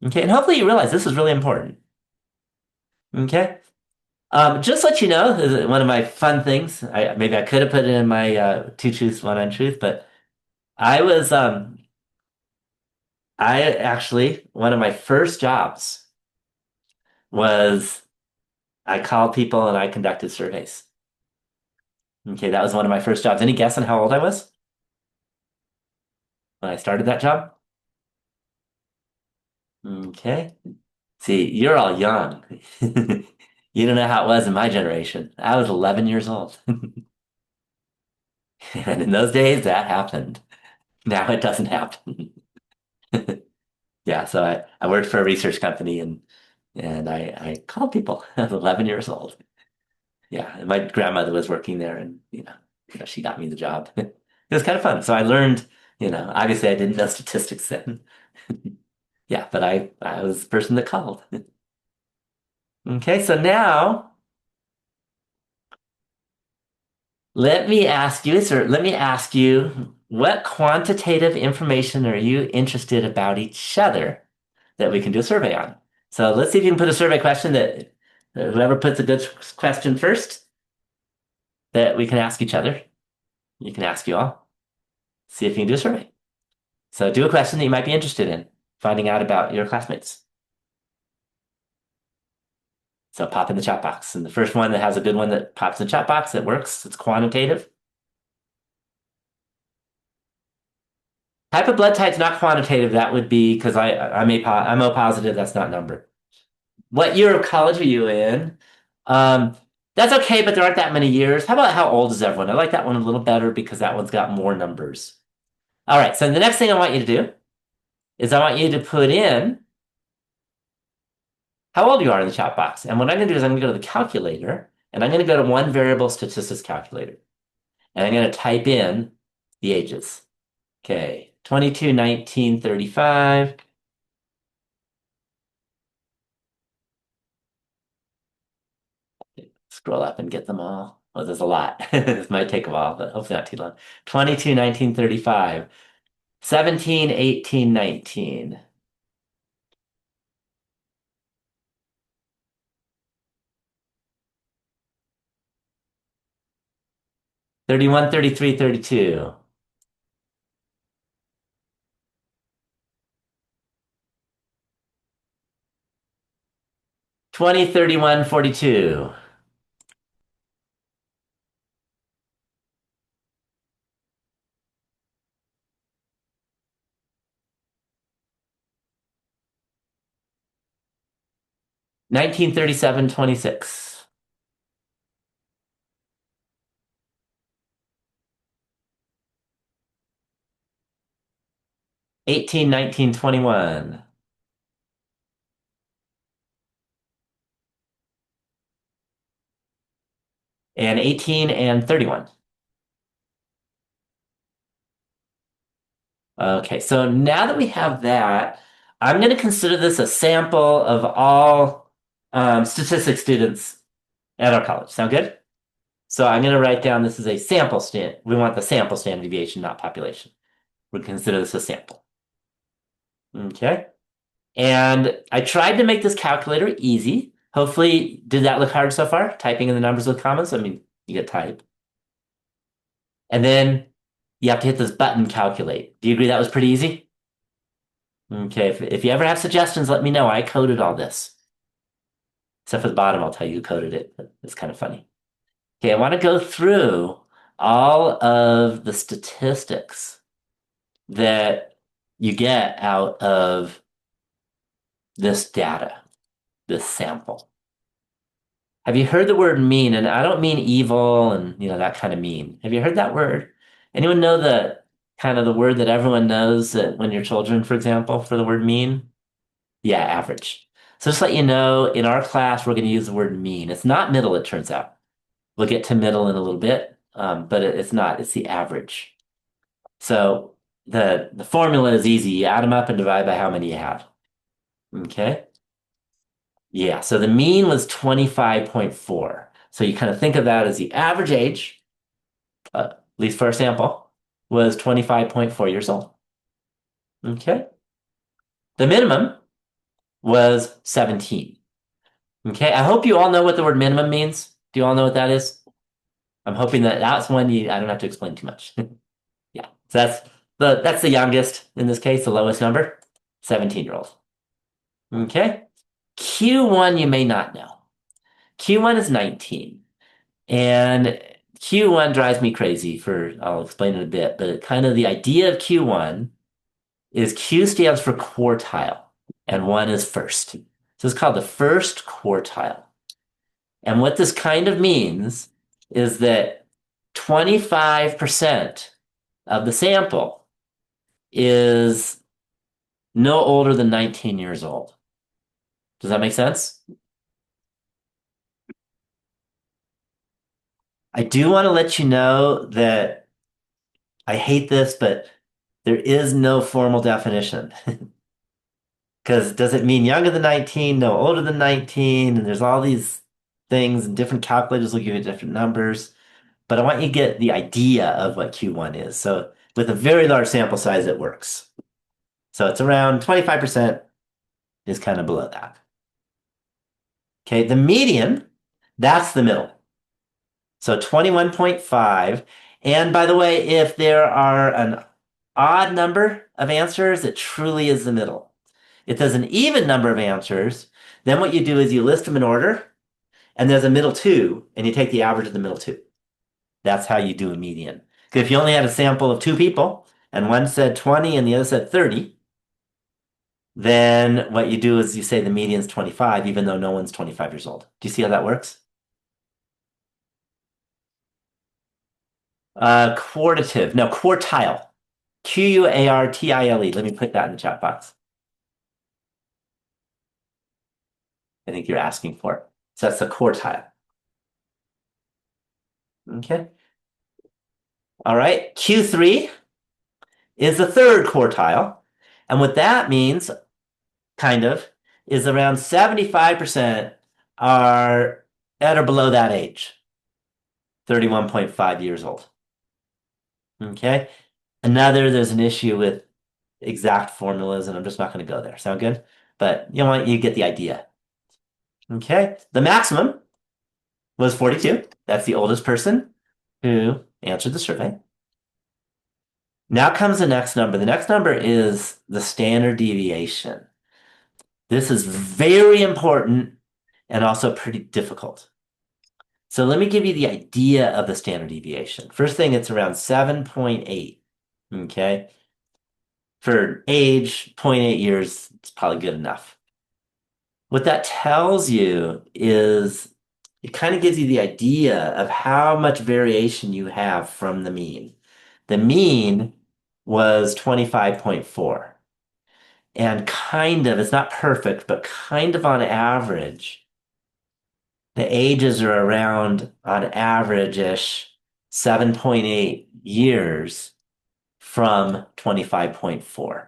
Okay, and hopefully you realize this is really important. Okay. Just to let you know, this is one of my fun things. Maybe I could have put it in my two truths, one untruth, but I was I actually one of my first jobs was I called people and I conducted surveys. Okay, that was one of my first jobs. Any guess on how old I was when I started that job? Okay. See, you're all young. You don't know how it was in my generation. I was 11 years old. And in those days, that happened. Now it doesn't happen. Yeah, so I worked for a research company and I called people. I was 11 years old. Yeah, and my grandmother was working there and she got me the job. It was kind of fun. So I learned, obviously I didn't know statistics then. Yeah, but I was the person that called. Okay, so now let me ask you, what quantitative information are you interested about each other that we can do a survey on? So let's see if you can put a survey question that whoever puts a good question first that we can ask each other. You can ask you all. See if you can do a survey. So do a question that you might be interested in, finding out about your classmates. So pop in the chat box. And the first one that has a good one that pops in the chat box that works, it's quantitative. Type of blood type's not quantitative. That would be because I'm O positive. That's not number. What year of college are you in? Um, that's okay, but there aren't that many years. How about how old is everyone? I like that one a little better because that one's got more numbers. All right, so the next thing I want you to do is I want you to put in how old you are in the chat box. And what I'm going to do is I'm going to go to the calculator and I'm going to go to one variable statistics calculator. And I'm going to type in the ages. Okay, 22, 19, 35. Scroll up and get them all. Oh, there's a lot. This might take a while, but hopefully not too long. 22, 19, 35. 17, 18, 19. 31, 33, 32. 20, 31, 42. 19, 37, 26. 18, 19, 21. And 18 and 31. Okay, so now that we have that, I'm going to consider this a sample of all statistics students at our college. Sound good? So I'm going to write down this is a sample stand. We want the sample standard deviation, not population. We consider this a sample. Okay. And I tried to make this calculator easy. Hopefully, did that look hard so far? Typing in the numbers with commas? I mean, you get type. And then you have to hit this button calculate. Do you agree that was pretty easy? Okay, if you ever have suggestions, let me know. I coded all this. Except for the bottom, I'll tell you who coded it. But it's kind of funny. Okay, I want to go through all of the statistics that you get out of this data, this sample. Have you heard the word mean? And I don't mean evil and that kind of mean. Have you heard that word? Anyone know the kind of the word that everyone knows that when you're children, for example, for the word mean? Yeah, average. So just let you know, in our class, we're going to use the word mean. It's not middle, it turns out. We'll get to middle in a little bit, but it's not. It's the average. So the formula is easy. You add them up and divide by how many you have. Okay. Yeah. So the mean was 25.4. So you kind of think of that as the average age, at least for our sample, was 25.4 years old. Okay. The minimum was 17. Okay. I hope you all know what the word minimum means. Do you all know what that is? I'm hoping that that's one I don't have to explain too much. Yeah. So that's the youngest in this case, the lowest number, 17-year-old. Okay. Q1 you may not know. Q1 is 19. And Q1 drives me crazy I'll explain in a bit, but kind of the idea of Q1 is Q stands for quartile and 1 is first. So it's called the first quartile. And what this kind of means is that 25% of the sample is no older than 19 years old. Does that make sense? I do want to let you know that I hate this, but there is no formal definition. Because does it mean younger than 19, no older than 19? And there's all these things, and different calculators will give you different numbers. But I want you to get the idea of what Q1 is. So with a very large sample size, it works. So it's around 25% is kind of below that. Okay, the median, that's the middle. So 21.5. And by the way, if there are an odd number of answers, it truly is the middle. If there's an even number of answers, then what you do is you list them in order, and there's a middle two, and you take the average of the middle two. That's how you do a median. Because if you only had a sample of two people, and one said 20 and the other said 30, then what you do is you say the median's 25, even though no one's 25 years old. Do you see how that works? Quartile. No, quartile. Quartile. Let me put that in the chat box. I think you're asking for it. So that's the quartile. Okay. All right. Q3 is the third quartile. And what that means, kind of, is around 75% are at or below that age, 31.5 years old. Okay. There's an issue with exact formulas, and I'm just not going to go there. Sound good? But you get the idea. Okay. The maximum was 42. That's the oldest person who answered the survey. Now comes the next number. The next number is the standard deviation. This is very important and also pretty difficult. So let me give you the idea of the standard deviation. First thing, it's around 7.8. Okay. For age, 0.8 years, it's probably good enough. What that tells you is it kind of gives you the idea of how much variation you have from the mean. The mean was 25.4. And it's not perfect, but kind of on average, the ages are around, on average-ish, 7.8 years from 25.4.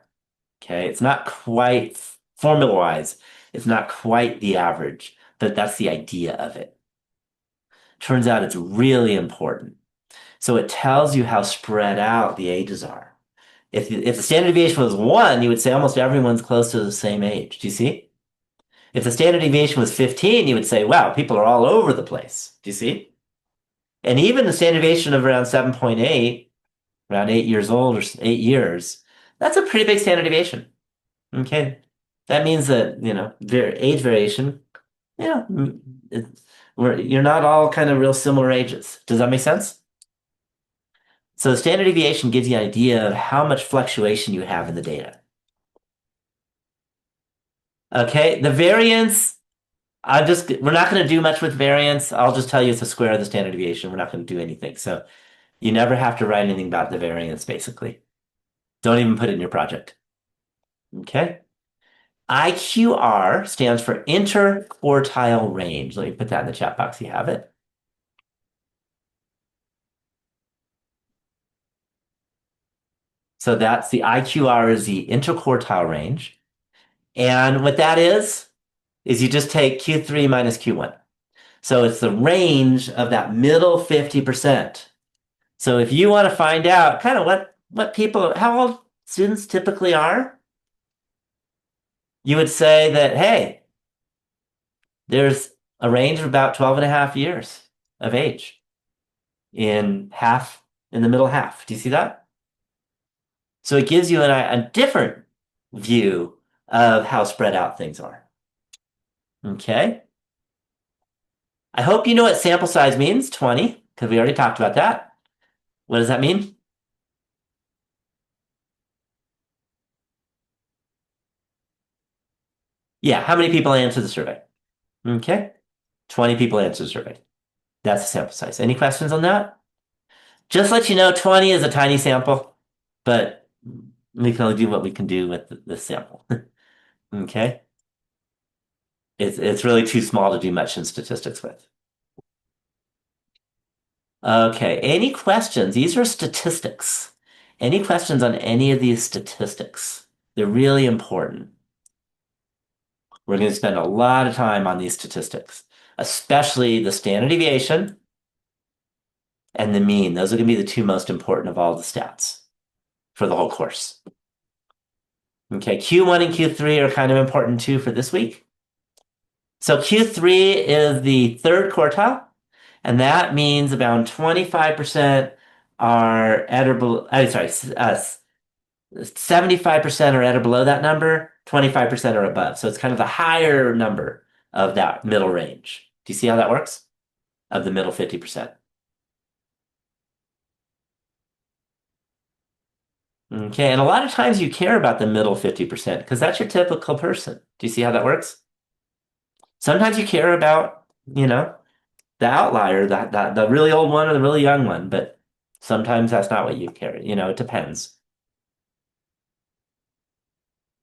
Okay, it's not quite, formula-wise, it's not quite the average, but that's the idea of it. Turns out it's really important. So it tells you how spread out the ages are. If the standard deviation was 1, you would say almost everyone's close to the same age. Do you see? If the standard deviation was 15, you would say, wow, people are all over the place. Do you see? And even the standard deviation of around 7.8, around 8 years old or 8 years, that's a pretty big standard deviation. Okay. That means that, age variation, you're not all kind of real similar ages. Does that make sense? So the standard deviation gives you an idea of how much fluctuation you have in the data. Okay, the variance, we're not going to do much with variance. I'll just tell you it's a square of the standard deviation. We're not going to do anything. So you never have to write anything about the variance, basically. Don't even put it in your project. Okay. IQR stands for interquartile range. Let me put that in the chat box. You have it. So that's the IQR is the interquartile range. And what that is you just take Q3 minus Q1. So it's the range of that middle 50%. So if you want to find out kind of what people, how old students typically are, you would say that, hey, there's a range of about 12 and a half years of age in the middle half. Do you see that? So it gives you a different view of how spread out things are. Okay. I hope you know what sample size means, 20, because we already talked about that. What does that mean? Yeah, how many people answered the survey? Okay. 20 people answered the survey. That's the sample size. Any questions on that? Just let you know, 20 is a tiny sample, but we can only do what we can do with this sample. Okay. It's really too small to do much in statistics with. Okay, any questions? These are statistics. Any questions on any of these statistics? They're really important. We're going to spend a lot of time on these statistics, especially the standard deviation and the mean. Those are going to be the two most important of all the stats for the whole course. Okay, Q1 and Q3 are kind of important too for this week. So Q3 is the third quartile, and that means about 25% are at or below, 75% are at or below that number, 25% are above. So it's kind of the higher number of that middle range. Do you see how that works? Of the middle 50%. Okay, and a lot of times you care about the middle 50% because that's your typical person. Do you see how that works? Sometimes you care about, the outlier, the really old one or the really young one, but sometimes that's not what you care. It depends.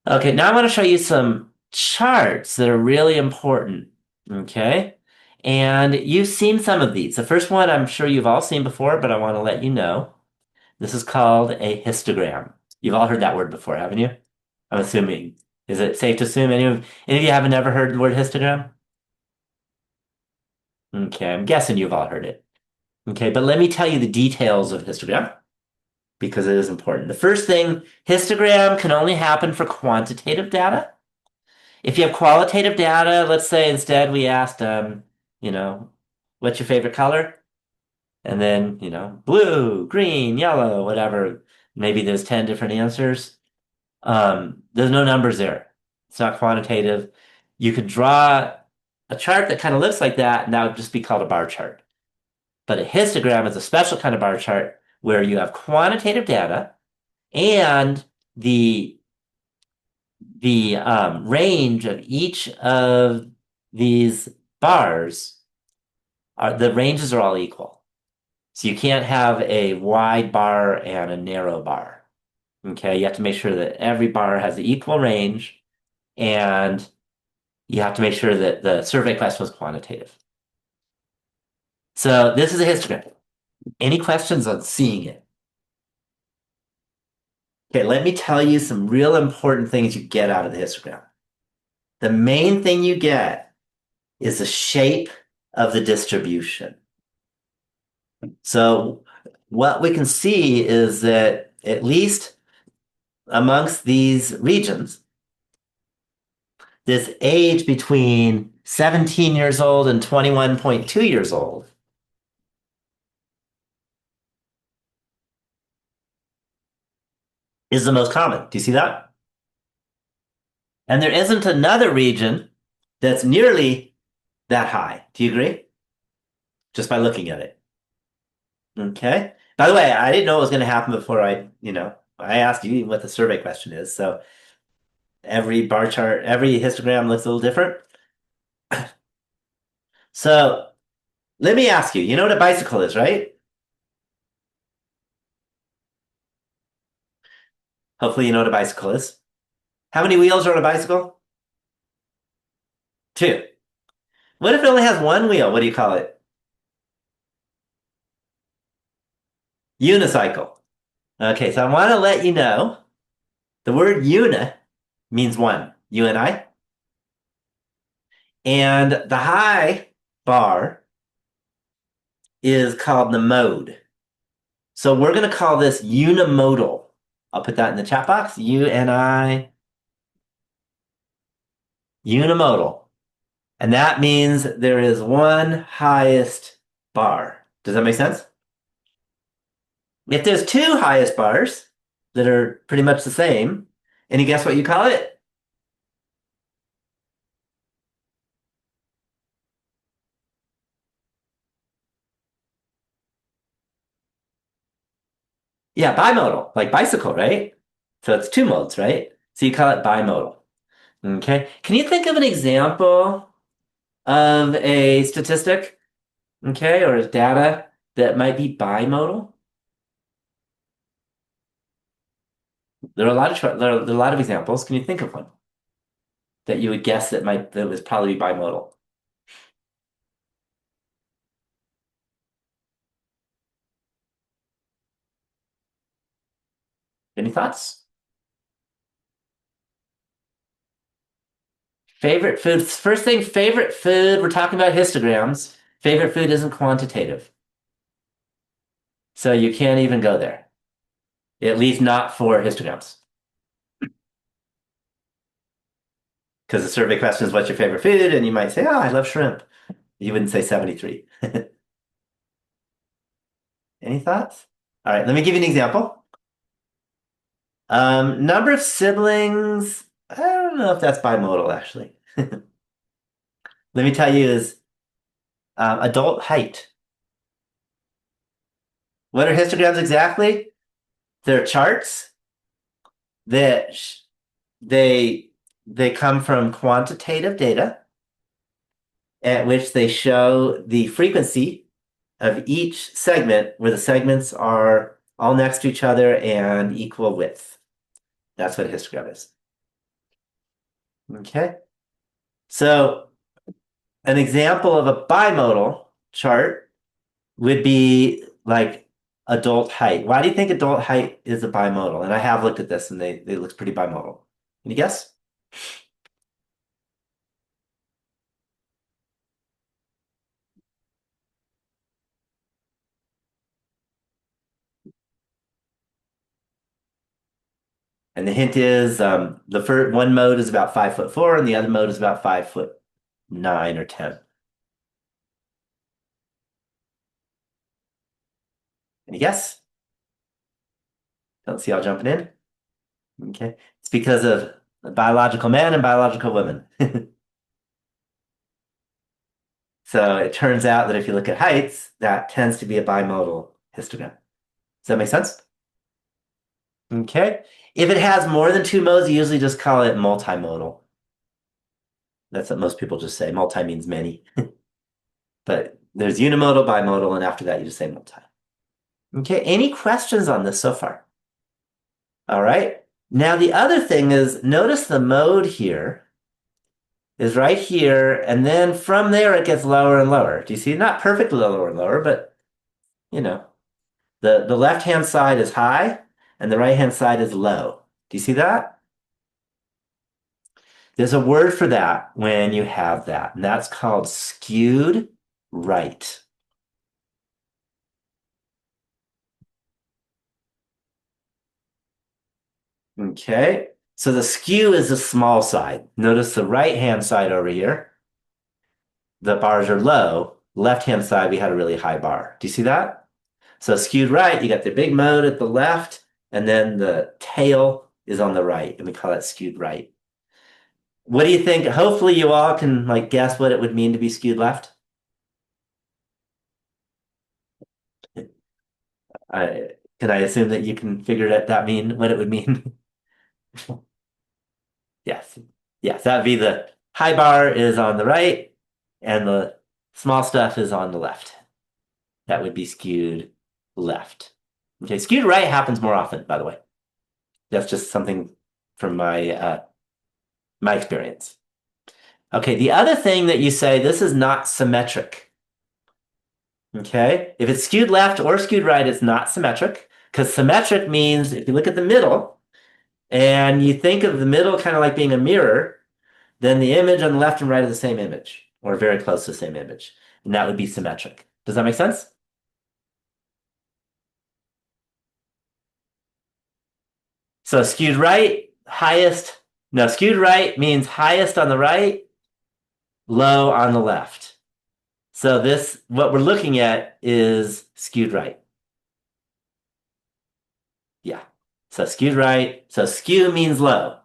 Okay, now I want to show you some charts that are really important. Okay, and you've seen some of these. The first one I'm sure you've all seen before, but I want to let you know. This is called a histogram. You've all heard that word before, haven't you? I'm assuming. Is it safe to assume any of you haven't ever heard the word histogram? Okay, I'm guessing you've all heard it. Okay, but let me tell you the details of histogram because it is important. The first thing, histogram can only happen for quantitative data. If you have qualitative data, let's say instead we asked, you know, what's your favorite color? And then, blue, green, yellow, whatever. Maybe there's 10 different answers. There's no numbers there. It's not quantitative. You could draw a chart that kind of looks like that, and that would just be called a bar chart. But a histogram is a special kind of bar chart where you have quantitative data and the range of each of these bars the ranges are all equal. So you can't have a wide bar and a narrow bar. Okay, you have to make sure that every bar has the equal range, and you have to make sure that the survey question was quantitative. So this is a histogram. Any questions on seeing it? Okay, let me tell you some real important things you get out of the histogram. The main thing you get is the shape of the distribution. So what we can see is that at least amongst these regions, this age between 17 years old and 21.2 years old is the most common. Do you see that? And there isn't another region that's nearly that high. Do you agree? Just by looking at it. Okay. By the way, I didn't know what was going to happen before I asked you what the survey question is. So every bar chart, every histogram looks a little different. So let me ask you, you know what a bicycle is, right? Hopefully you know what a bicycle is. How many wheels are on a bicycle? Two. What if it only has one wheel? What do you call it? Unicycle. Okay, so I want to let you know the word uni means one, uni, and the high bar is called the mode. So we're going to call this unimodal. I'll put that in the chat box. Unimodal. And that means there is one highest bar. Does that make sense? If there's two highest bars that are pretty much the same, any guess what you call it? Yeah, bimodal, like bicycle, right? So it's two modes, right? So you call it bimodal. Okay. Can you think of an example of a statistic, okay, or data that might be bimodal? There are a lot of examples. Can you think of one that you would guess that was probably bimodal? Any thoughts? Favorite food. First thing, favorite food. We're talking about histograms. Favorite food isn't quantitative. So you can't even go there. At least not for histograms. Because the survey question is what's your favorite food? And you might say, oh, I love shrimp. You wouldn't say 73. Any thoughts? All right, let me give you an example. Number of siblings. I don't know if that's bimodal, actually. Let me tell you is adult height. What are histograms exactly? They're charts that they they come from quantitative data at which they show the frequency of each segment where the segments are all next to each other and equal width. That's what a histogram is. Okay. So an example of a bimodal chart would be like adult height. Why do you think adult height is a bimodal? And I have looked at this and they look pretty bimodal. Can you guess? And the hint is the first one mode is about 5'4" and the other mode is about 5'9" or 10. Any guess? Don't see y'all jumping in. Okay. It's because of biological men and biological women. So it turns out that if you look at heights, that tends to be a bimodal histogram. Does that make sense? Okay. If it has more than two modes, you usually just call it multimodal. That's what most people just say. Multi means many. But there's unimodal, bimodal, and after that you just say multi. Okay, any questions on this so far? All right. Now the other thing is notice the mode here is right here, and then from there it gets lower and lower. Do you see? Not perfectly lower and lower, but you know, the left-hand side is high and the right-hand side is low. Do you see that? There's a word for that when you have that, and that's called skewed right. Okay, so the skew is the small side. Notice the right-hand side over here, the bars are low. Left-hand side, we had a really high bar. Do you see that? So skewed right, you got the big mode at the left, and then the tail is on the right, and we call it skewed right. What do you think? Hopefully you all can like guess what it would mean to be skewed left. Can I assume that you can figure that mean what it would mean? Yes. Yes, that'd be the high bar is on the right and the small stuff is on the left. That would be skewed left. Okay, skewed right happens more often, by the way. That's just something from my experience. Okay, the other thing that you say, this is not symmetric. Okay, if it's skewed left or skewed right, it's not symmetric because symmetric means if you look at the middle and you think of the middle kind of like being a mirror, then the image on the left and right are the same image or very close to the same image. And that would be symmetric. Does that make sense? So skewed right, highest. No, skewed right means highest on the right, low on the left. So this, what we're looking at is skewed right. Yeah. So skewed right. So skew means low.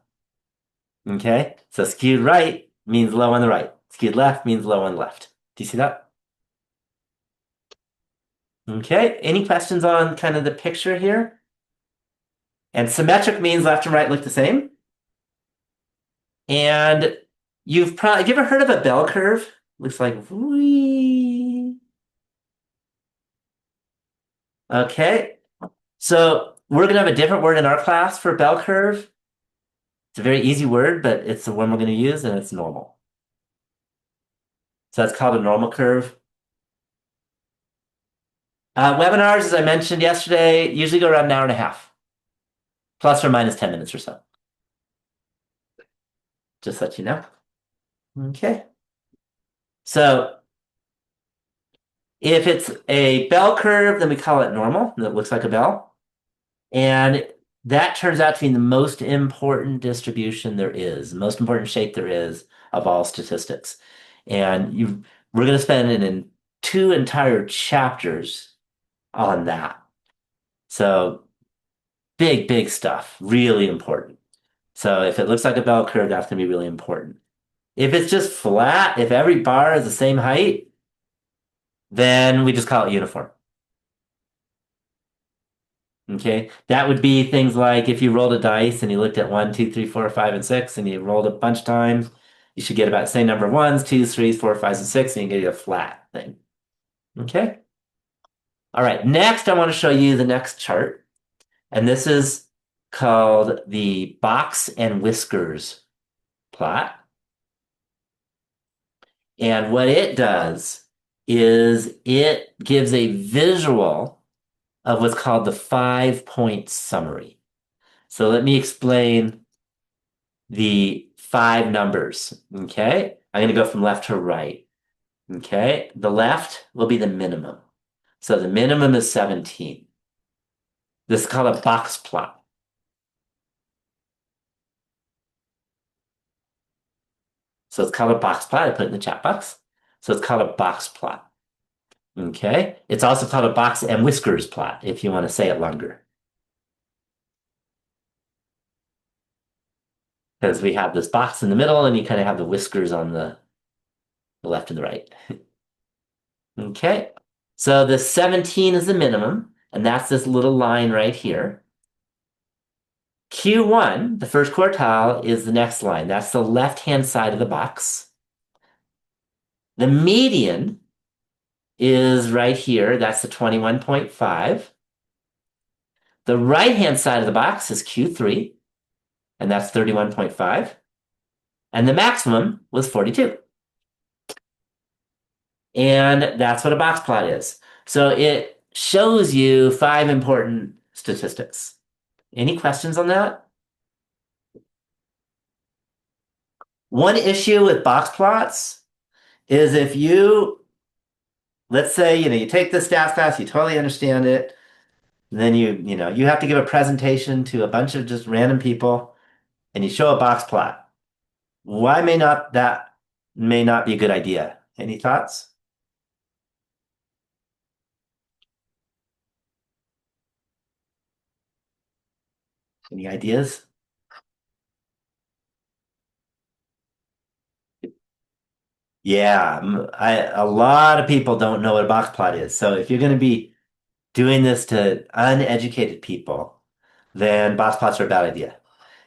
Okay. So skewed right means low on the right. Skewed left means low on the left. Do you see that? Okay. Any questions on kind of the picture here? And symmetric means left and right look the same. And have you ever heard of a bell curve? Looks like whee. Okay. So we're gonna have a different word in our class for bell curve. It's a very easy word, but it's the one we're gonna use, and it's normal. So that's called a normal curve. Webinars, as I mentioned yesterday, usually go around an hour and a half, plus or minus 10 minutes or so. Just let you know. Okay. So if it's a bell curve, then we call it normal. That looks like a bell. And that turns out to be the most important distribution there is, the most important shape there is of all statistics. And we're going to spend in two entire chapters on that. So big, big stuff, really important. So if it looks like a bell curve, that's going to be really important. If it's just flat, if every bar is the same height, then we just call it uniform. Okay, that would be things like if you rolled a dice and you looked at 1, 2, 3, 4, 5, and 6, and you rolled a bunch of times, you should get about the same number of ones, twos, threes, four, fives, and six, and you get a flat thing. Okay. All right. Next, I want to show you the next chart, and this is called the box and whiskers plot. And what it does is it gives a visual of what's called the 5-point summary. So let me explain the five numbers. Okay. I'm going to go from left to right. Okay. The left will be the minimum. So the minimum is 17. This is called a box plot. So it's called a box plot. I put it in the chat box. So it's called a box plot. Okay. It's also called a box and whiskers plot if you want to say it longer. Because we have this box in the middle and you kind of have the whiskers on the left and the right. Okay. So the 17 is the minimum, and that's this little line right here. Q1, the first quartile, is the next line. That's the left-hand side of the box. The median is right here. That's the 21.5. The right-hand side of the box is Q3, and that's 31.5. And the maximum was 42. And that's what a box plot is. So it shows you five important statistics. Any questions on that? One issue with box plots is if you, let's say, you take the stats class, you totally understand it, then you have to give a presentation to a bunch of just random people, and you show a box plot. Why may not be a good idea? Any thoughts? Any ideas? Yeah, a lot of people don't know what a box plot is. So if you're going to be doing this to uneducated people, then box plots are a bad idea.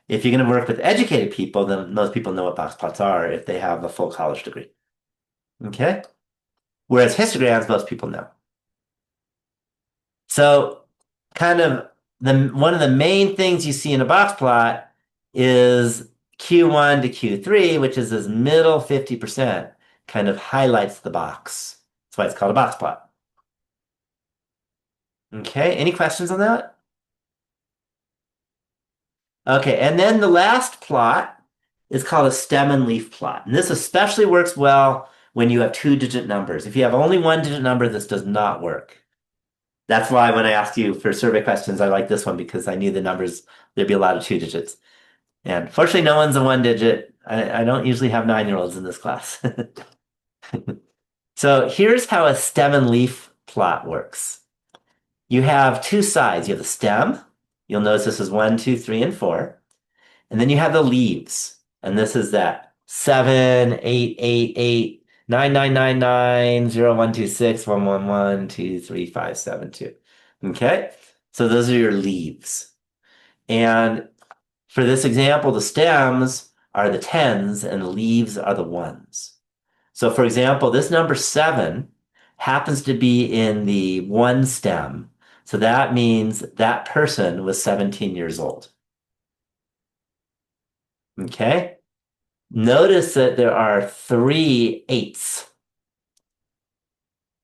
If you're going to work with educated people, then most people know what box plots are if they have a full college degree. Okay? Whereas histograms, most people know. So, kind of one of the main things you see in a box plot is Q1 to Q3, which is this middle 50%, kind of highlights the box. That's why it's called a box plot. Okay, any questions on that? Okay, and then the last plot is called a stem and leaf plot. And this especially works well when you have two-digit numbers. If you have only one-digit number, this does not work. That's why when I asked you for survey questions, I like this one because I knew the numbers, there'd be a lot of two digits. And fortunately, no one's a one digit. I don't usually have 9-year-olds in this class. So here's how a stem and leaf plot works. You have two sides. You have the stem. You'll notice this is 1, 2, 3, and 4. And then you have the leaves. And this is that 7, 8, 8, 8, 9, 9, 9, 9, 0, 1, 2, 6, 1, 1, 1, 2, 3, 5, 7, 2. Okay? So those are your leaves. And for this example, the stems are the tens and the leaves are the ones. So for example, this number 7 happens to be in the one stem. So that means that person was 17 years old. Okay? Notice that there are 3 8s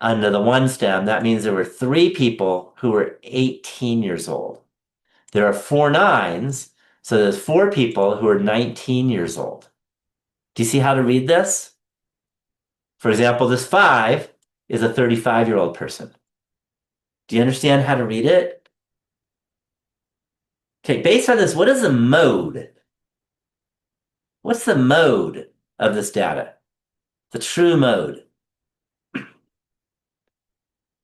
under the one stem. That means there were 3 people who were 18 years old. There are 4 9s, so there's 4 people who are 19 years old. Do you see how to read this? For example, this 5 is a 35-year-old person. Do you understand how to read it? Okay, based on this, what is the mode? What's the mode of this data? The true mode.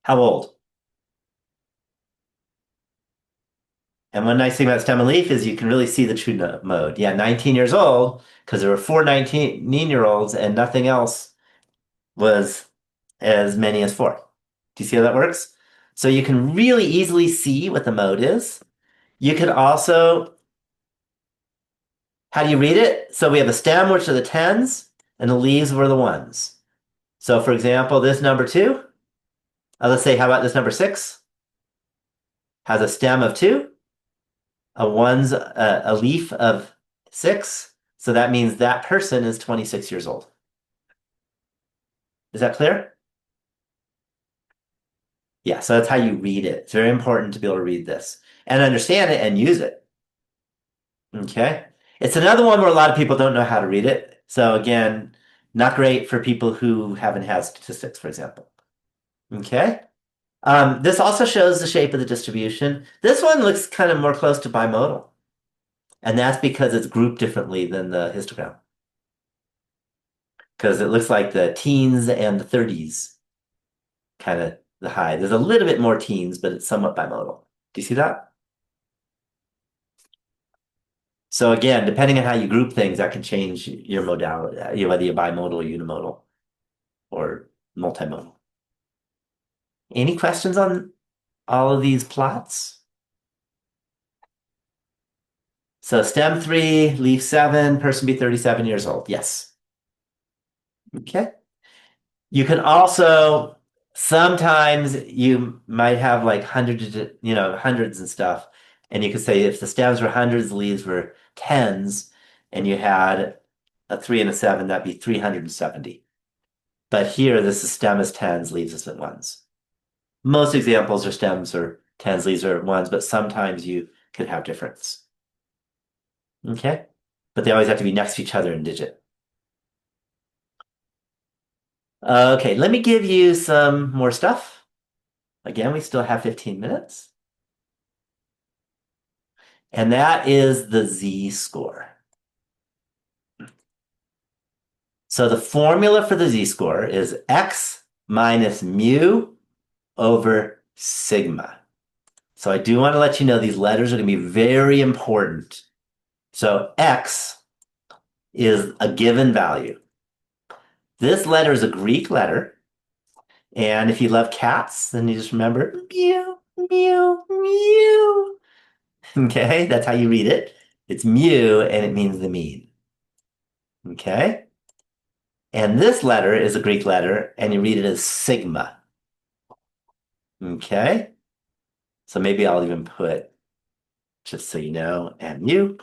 How old? And one nice thing about stem and leaf is you can really see the true mode. Yeah, 19 years old, because there were 4 19-year-olds and nothing else was as many as 4. Do you see how that works? So you can really easily see what the mode is. You could also, how do you read it? So we have a stem, which are the tens, and the leaves were the ones. So for example, this number 2, let's say, how about this number 6? Has a stem of 2, a leaf of 6. So that means that person is 26 years old. Is that clear? Yeah, so that's how you read it. It's very important to be able to read this and understand it and use it. Okay. It's another one where a lot of people don't know how to read it. So again, not great for people who haven't had statistics, for example. Okay. This also shows the shape of the distribution. This one looks kind of more close to bimodal. And that's because it's grouped differently than the histogram. Because it looks like the teens and the 30s kind of the high. There's a little bit more teens, but it's somewhat bimodal. Do you see that? So again, depending on how you group things, that can change your modality, whether you're bimodal or unimodal or multimodal. Any questions on all of these plots? So stem 3, leaf 7, person be 37 years old. Yes. Okay. You can also, sometimes you might have like hundreds, hundreds and stuff. And you could say if the stems were hundreds, the leaves were tens, and you had a 3 and a 7, that'd be 370. But here, this is stem is tens, leaves is at ones. Most examples are stems or tens, leaves are ones, but sometimes you could have difference. Okay? But they always have to be next to each other in digit. Okay, let me give you some more stuff. Again, we still have 15 minutes. And that is the z-score. So the formula for the z-score is x minus mu over sigma. So I do want to let you know these letters are going to be very important. So x is a given value. This letter is a Greek letter. And if you love cats, then you just remember meow. Mu, mu. Okay, that's how you read it. It's mu and it means the mean. Okay? And this letter is a Greek letter and you read it as sigma. Okay? So maybe I'll even put, just so you know, mu,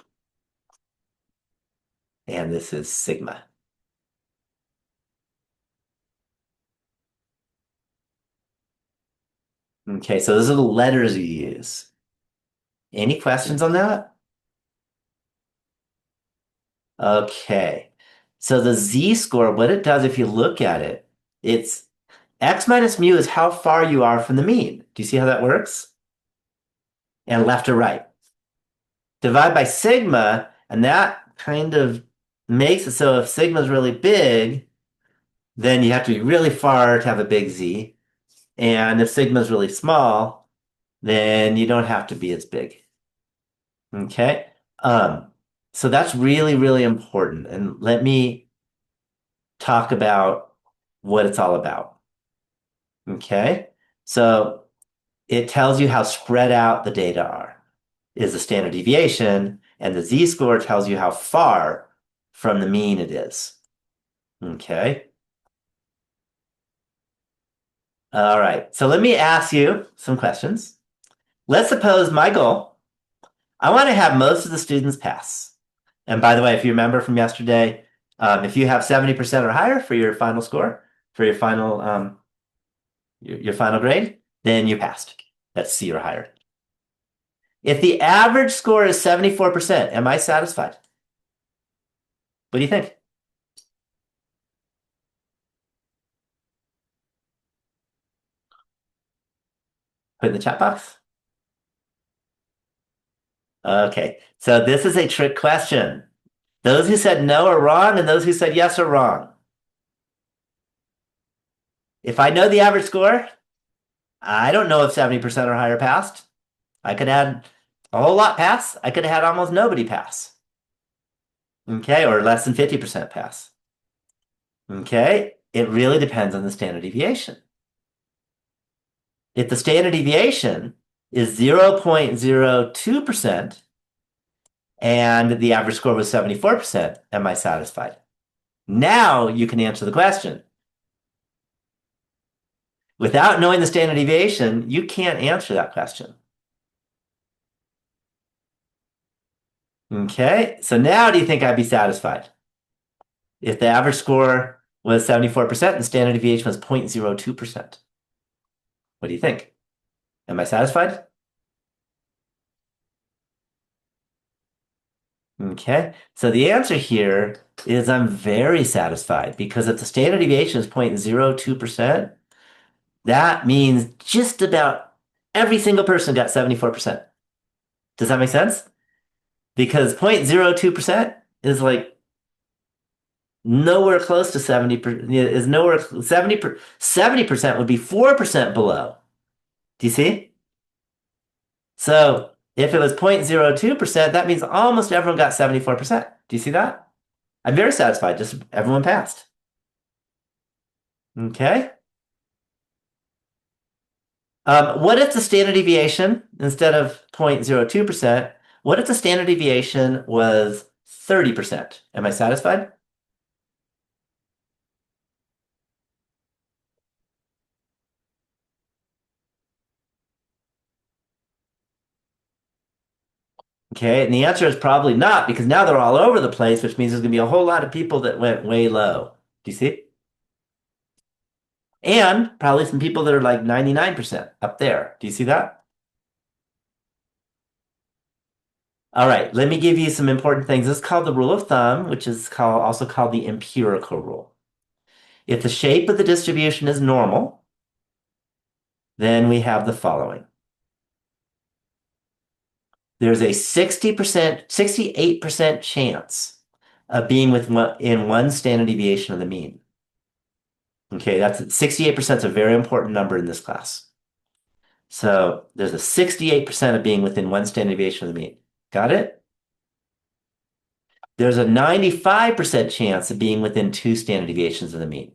and this is sigma. Okay, so those are the letters you use. Any questions on that? Okay. So the z-score, what it does if you look at it, it's x minus mu is how far you are from the mean. Do you see how that works? And left or right. Divide by sigma, and that kind of makes it so if sigma is really big, then you have to be really far to have a big z. And if sigma is really small, then you don't have to be as big. Okay? Um, so that's really, really important. And let me talk about what it's all about. Okay? So it tells you how spread out the data are, is the standard deviation, and the z-score tells you how far from the mean it is. Okay? All right. So let me ask you some questions. Let's suppose my goal, I want to have most of the students pass. And by the way, if you remember from yesterday, if you have 70% or higher for your final score, for your final your final grade, then you passed. That's C or higher. If the average score is 74%, am I satisfied? What do you think? Put in the chat box. Okay, so this is a trick question. Those who said no are wrong, and those who said yes are wrong. If I know the average score, I don't know if 70% or higher passed. I could add a whole lot pass. I could have had almost nobody pass. Okay, or less than 50% pass. Okay, it really depends on the standard deviation. If the standard deviation is 0.02% and the average score was 74%, am I satisfied? Now you can answer the question. Without knowing the standard deviation, you can't answer that question. Okay, so now do you think I'd be satisfied? If the average score was 74% and the standard deviation was 0.02%. What do you think? Am I satisfied? Okay, so the answer here is I'm very satisfied because if the standard deviation is 0.02%, that means just about every single person got 74%. Does that make sense? Because 0.02% is like nowhere close to 70%, is nowhere 70% would be 4% below. Do you see? So if it was 0.02%, that means almost everyone got 74%. Do you see that? I'm very satisfied. Just everyone passed. Okay. What if the standard deviation, instead of 0.02%, what if the standard deviation was 30%? Am I satisfied? Okay, and the answer is probably not because now they're all over the place, which means there's going to be a whole lot of people that went way low. Do you see? And probably some people that are like 99% up there. Do you see that? All right, let me give you some important things. This is called the rule of thumb, which is also called the empirical rule. If the shape of the distribution is normal, then we have the following. There's a 60%, 68% chance of being in one standard deviation of the mean. Okay, that's 68% is a very important number in this class. So there's a 68% of being within one standard deviation of the mean. Got it? There's a 95% chance of being within two standard deviations of the mean.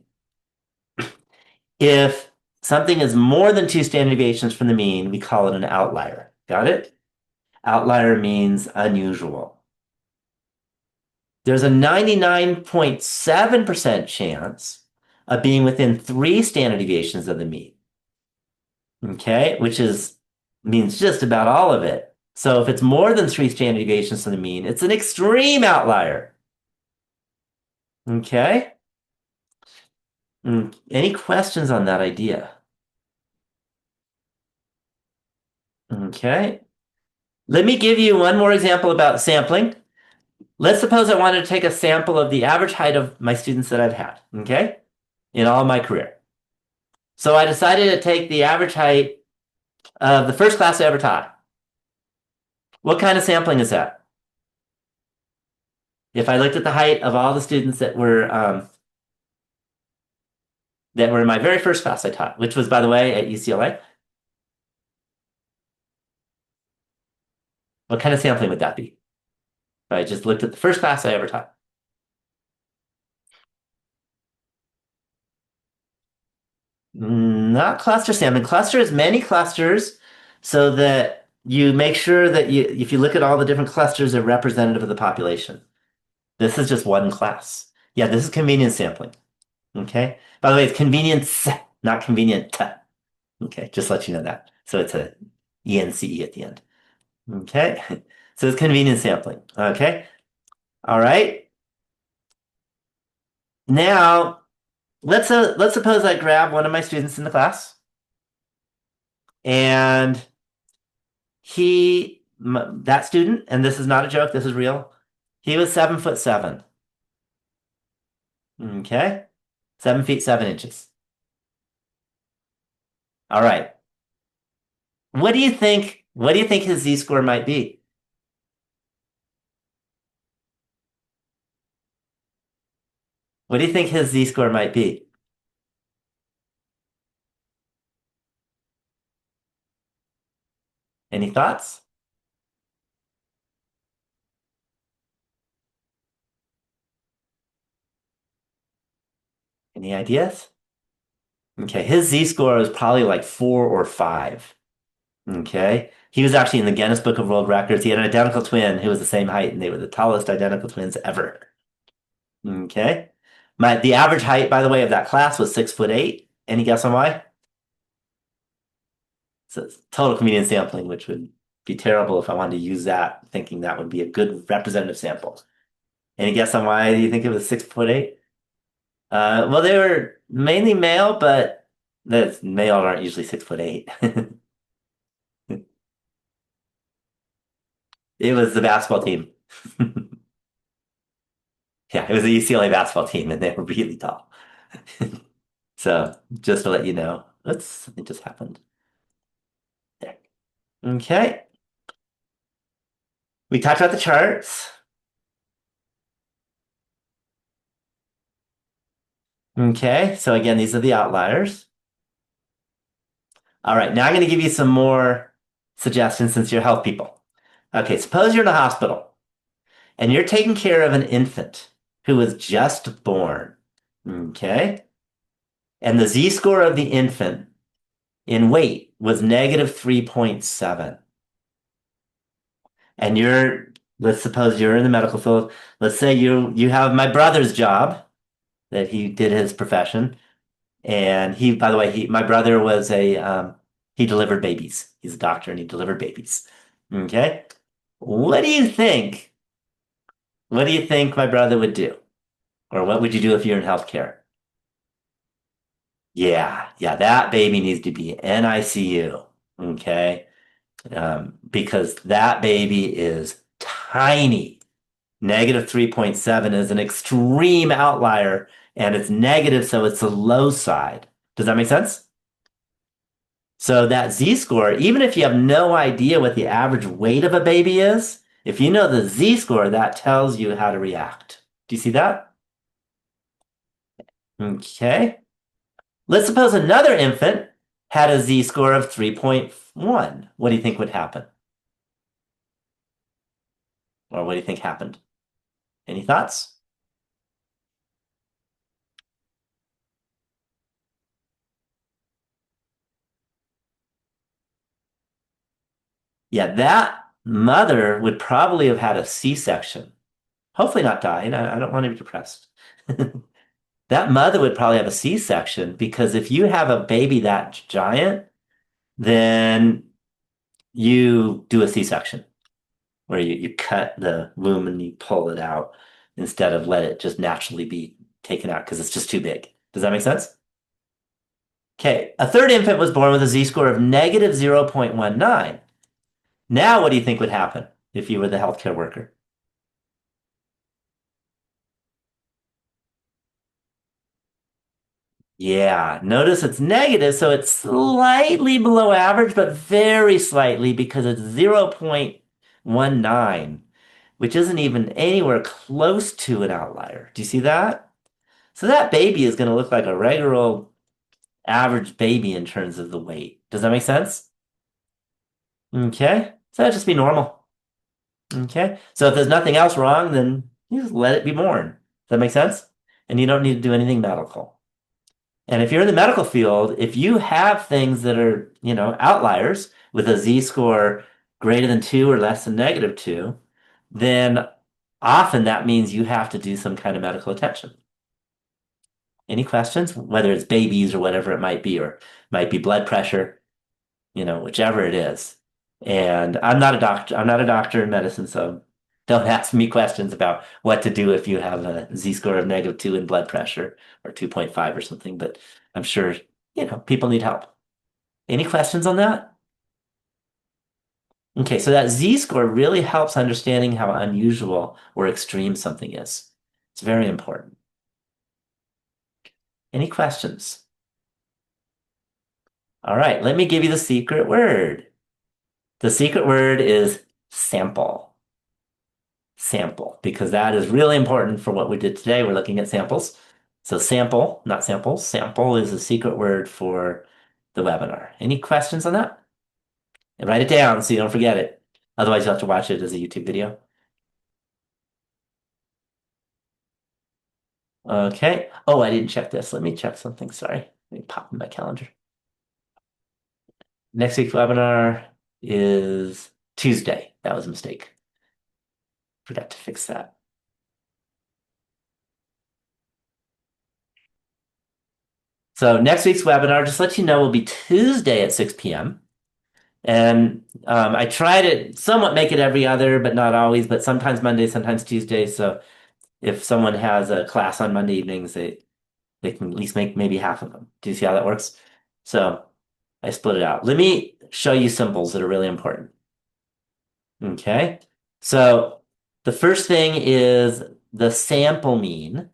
If something is more than two standard deviations from the mean, we call it an outlier. Got it? Outlier means unusual. There's a 99.7% chance of being within three standard deviations of the mean. Okay, which is means just about all of it. So if it's more than three standard deviations from the mean, it's an extreme outlier. Okay. Any questions on that idea? Okay. Let me give you one more example about sampling. Let's suppose I wanted to take a sample of the average height of my students that I've had, okay, in all my career. So I decided to take the average height of the first class I ever taught. What kind of sampling is that? If I looked at the height of all the students that were in my very first class I taught, which was, by the way, at UCLA, what kind of sampling would that be? If I just looked at the first class I ever taught. Not cluster sampling. Cluster as many clusters so that you make sure that if you look at all the different clusters, they're representative of the population. This is just one class. Yeah, this is convenience sampling. Okay. By the way, it's convenience, not convenient. Okay, just let you know that. So it's a ENCE at the end. Okay. So it's convenience sampling. Okay. All right. Now, let's suppose I grab one of my students in the class and that student, and this is not a joke, this is real. He was 7'7". Okay. 7 feet 7 inches. All right. What do you think? What do you think his z-score might be? What do you think his z-score might be? Any thoughts? Any ideas? Okay, his z-score is probably like 4 or 5. Okay. He was actually in the Guinness Book of World Records. He had an identical twin who was the same height, and they were the tallest identical twins ever. Okay. The average height, by the way, of that class was 6'8". Any guess on why? So it's total convenience sampling, which would be terrible if I wanted to use that, thinking that would be a good representative sample. Any guess on why you think it was 6'8"? Well, they were mainly male, but the male aren't usually 6'8". It was the basketball team. Yeah, it was a UCLA basketball team, and they were really tall. So just to let you know, oops, something just happened. There. Okay. We talked about the charts. Okay, so again, these are the outliers. All right, now I'm going to give you some more suggestions since you're health people. Okay, suppose you're in a hospital and you're taking care of an infant who was just born. Okay, and the z-score of the infant in weight was negative 3.7. And let's suppose you're in the medical field. Let's say you have my brother's job that he did his profession. And by the way, my brother was he delivered babies. He's a doctor and he delivered babies. Okay. What do you think? What do you think my brother would do? Or what would you do if you're in healthcare? Yeah, that baby needs to be NICU. Okay. Because that baby is tiny. Negative 3.7 is an extreme outlier and it's negative, so it's the low side. Does that make sense? So that z-score, even if you have no idea what the average weight of a baby is, if you know the z-score, that tells you how to react. Do you see that? Okay. Let's suppose another infant had a z-score of 3.1. What do you think would happen? Or what do you think happened? Any thoughts? Yeah, that mother would probably have had a C-section. Hopefully not dying. I don't want to be depressed. That mother would probably have a C-section because if you have a baby that giant, then you do a C-section where you cut the womb and you pull it out instead of let it just naturally be taken out because it's just too big. Does that make sense? Okay, a third infant was born with a z-score of negative 0.19. Now, what do you think would happen if you were the healthcare worker? Yeah, notice it's negative, so it's slightly below average, but very slightly because it's 0.19, which isn't even anywhere close to an outlier. Do you see that? So that baby is going to look like a regular old average baby in terms of the weight. Does that make sense? Okay, so that'd just be normal. Okay, so if there's nothing else wrong, then you just let it be born. Does that make sense? And you don't need to do anything medical. And if you're in the medical field, if you have things that are, outliers with a z-score greater than 2 or less than negative 2, then often that means you have to do some kind of medical attention. Any questions? Whether it's babies or whatever it might be, or might be blood pressure, whichever it is. And I'm not a doctor. I'm not a doctor in medicine, so don't ask me questions about what to do if you have a z-score of negative 2 in blood pressure or 2.5 or something, but I'm sure, people need help. Any questions on that? Okay, so that z-score really helps understanding how unusual or extreme something is. It's very important. Any questions? All right, let me give you the secret word. The secret word is sample. Sample, because that is really important for what we did today. We're looking at samples. So sample, not samples. Sample is a secret word for the webinar. Any questions on that? And write it down so you don't forget it. Otherwise, you'll have to watch it as a YouTube video. Okay. Oh, I didn't check this. Let me check something. Sorry. Let me pop in my calendar. Next week's webinar is Tuesday. That was a mistake. Forgot to fix that. So next week's webinar, just to let you know, will be Tuesday at 6 p.m. And I try to somewhat make it every other, but not always, but sometimes Monday, sometimes Tuesday. So if someone has a class on Monday evenings, they can at least make maybe half of them. Do you see how that works? So I split it out. Let me show you symbols that are really important. Okay. So the first thing is the sample mean.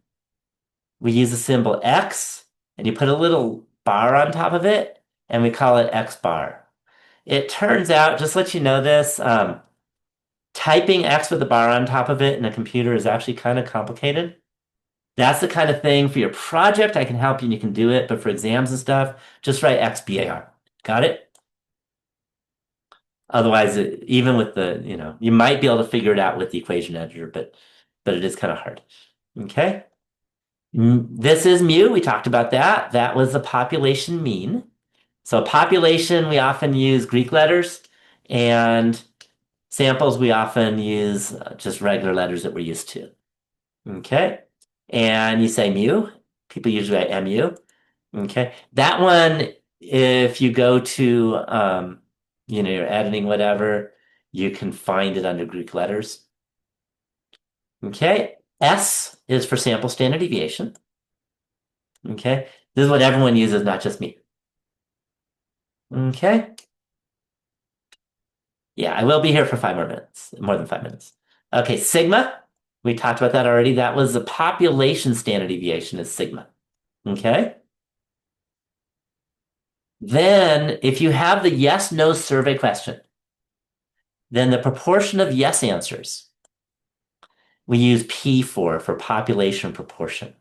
We use the symbol X and you put a little bar on top of it and we call it X bar. It turns out, just to let you know this, typing X with a bar on top of it in a computer is actually kind of complicated. That's the kind of thing for your project. I can help you and you can do it. But for exams and stuff, just write XBAR. Got it? Otherwise, even with you might be able to figure it out with the equation editor, but it is kind of hard. Okay. This is mu. We talked about that. That was the population mean. So population, we often use Greek letters, and samples, we often use just regular letters that we're used to. Okay. And you say mu. People usually write mu. Okay. That one, if you go to, you're editing whatever, you can find it under Greek letters. Okay. S is for sample standard deviation. Okay. This is what everyone uses, not just me. Okay. Yeah, I will be here for 5 more minutes, more than 5 minutes. Okay, sigma. We talked about that already. That was the population standard deviation is sigma. Okay. Then if you have the yes/no survey question, then the proportion of yes answers we use P for population proportion.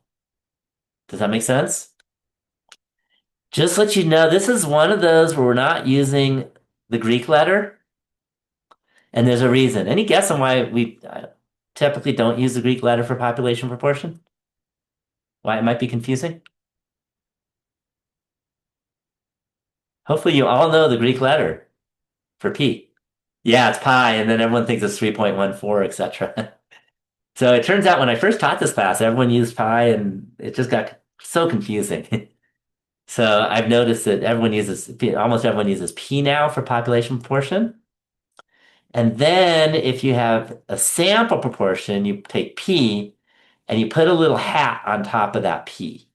Does that make sense? Just let you know, this is one of those where we're not using the Greek letter, and there's a reason. Any guess on why we typically don't use the Greek letter for population proportion? Why it might be confusing? Hopefully you all know the Greek letter for P. Yeah, it's pi, and then everyone thinks it's 3.14, etc. So it turns out when I first taught this class, everyone used pi, and it just got so confusing. So I've noticed that almost everyone uses p now for population proportion. And then if you have a sample proportion, you take p and you put a little hat on top of that p.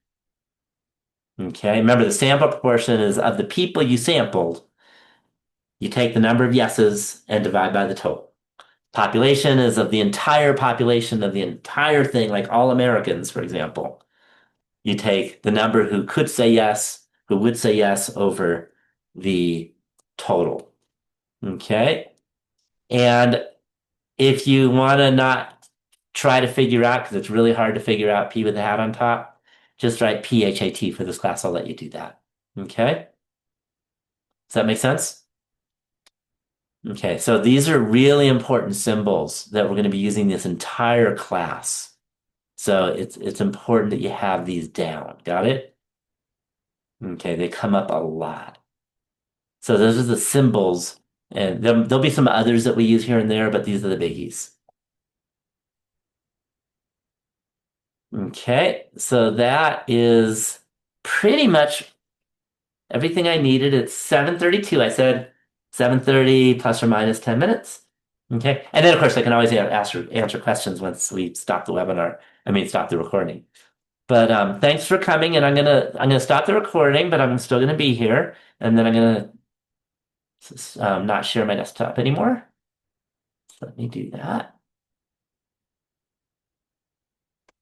Okay, remember the sample proportion is of the people you sampled. You take the number of yeses and divide by the total. Population is of the entire population of the entire thing, like all Americans, for example. You take the number who could say yes, who would say yes over the total. Okay. And if you want to not try to figure out, because it's really hard to figure out P with a hat on top, just write PHAT for this class. I'll let you do that. Okay. Does that make sense? Okay. So these are really important symbols that we're going to be using this entire class. So it's important that you have these down. Got it? Okay. They come up a lot. So those are the symbols, and there'll be some others that we use here and there, but these are the biggies. Okay, so that is pretty much everything I needed. It's 7:32. I said 7:30 plus or minus 10 minutes. Okay, and then of course I can always answer questions once we stop the webinar. I mean, stop the recording. But thanks for coming, and I'm gonna stop the recording, but I'm still gonna be here, and then I'm gonna not share my desktop anymore. Let me do that.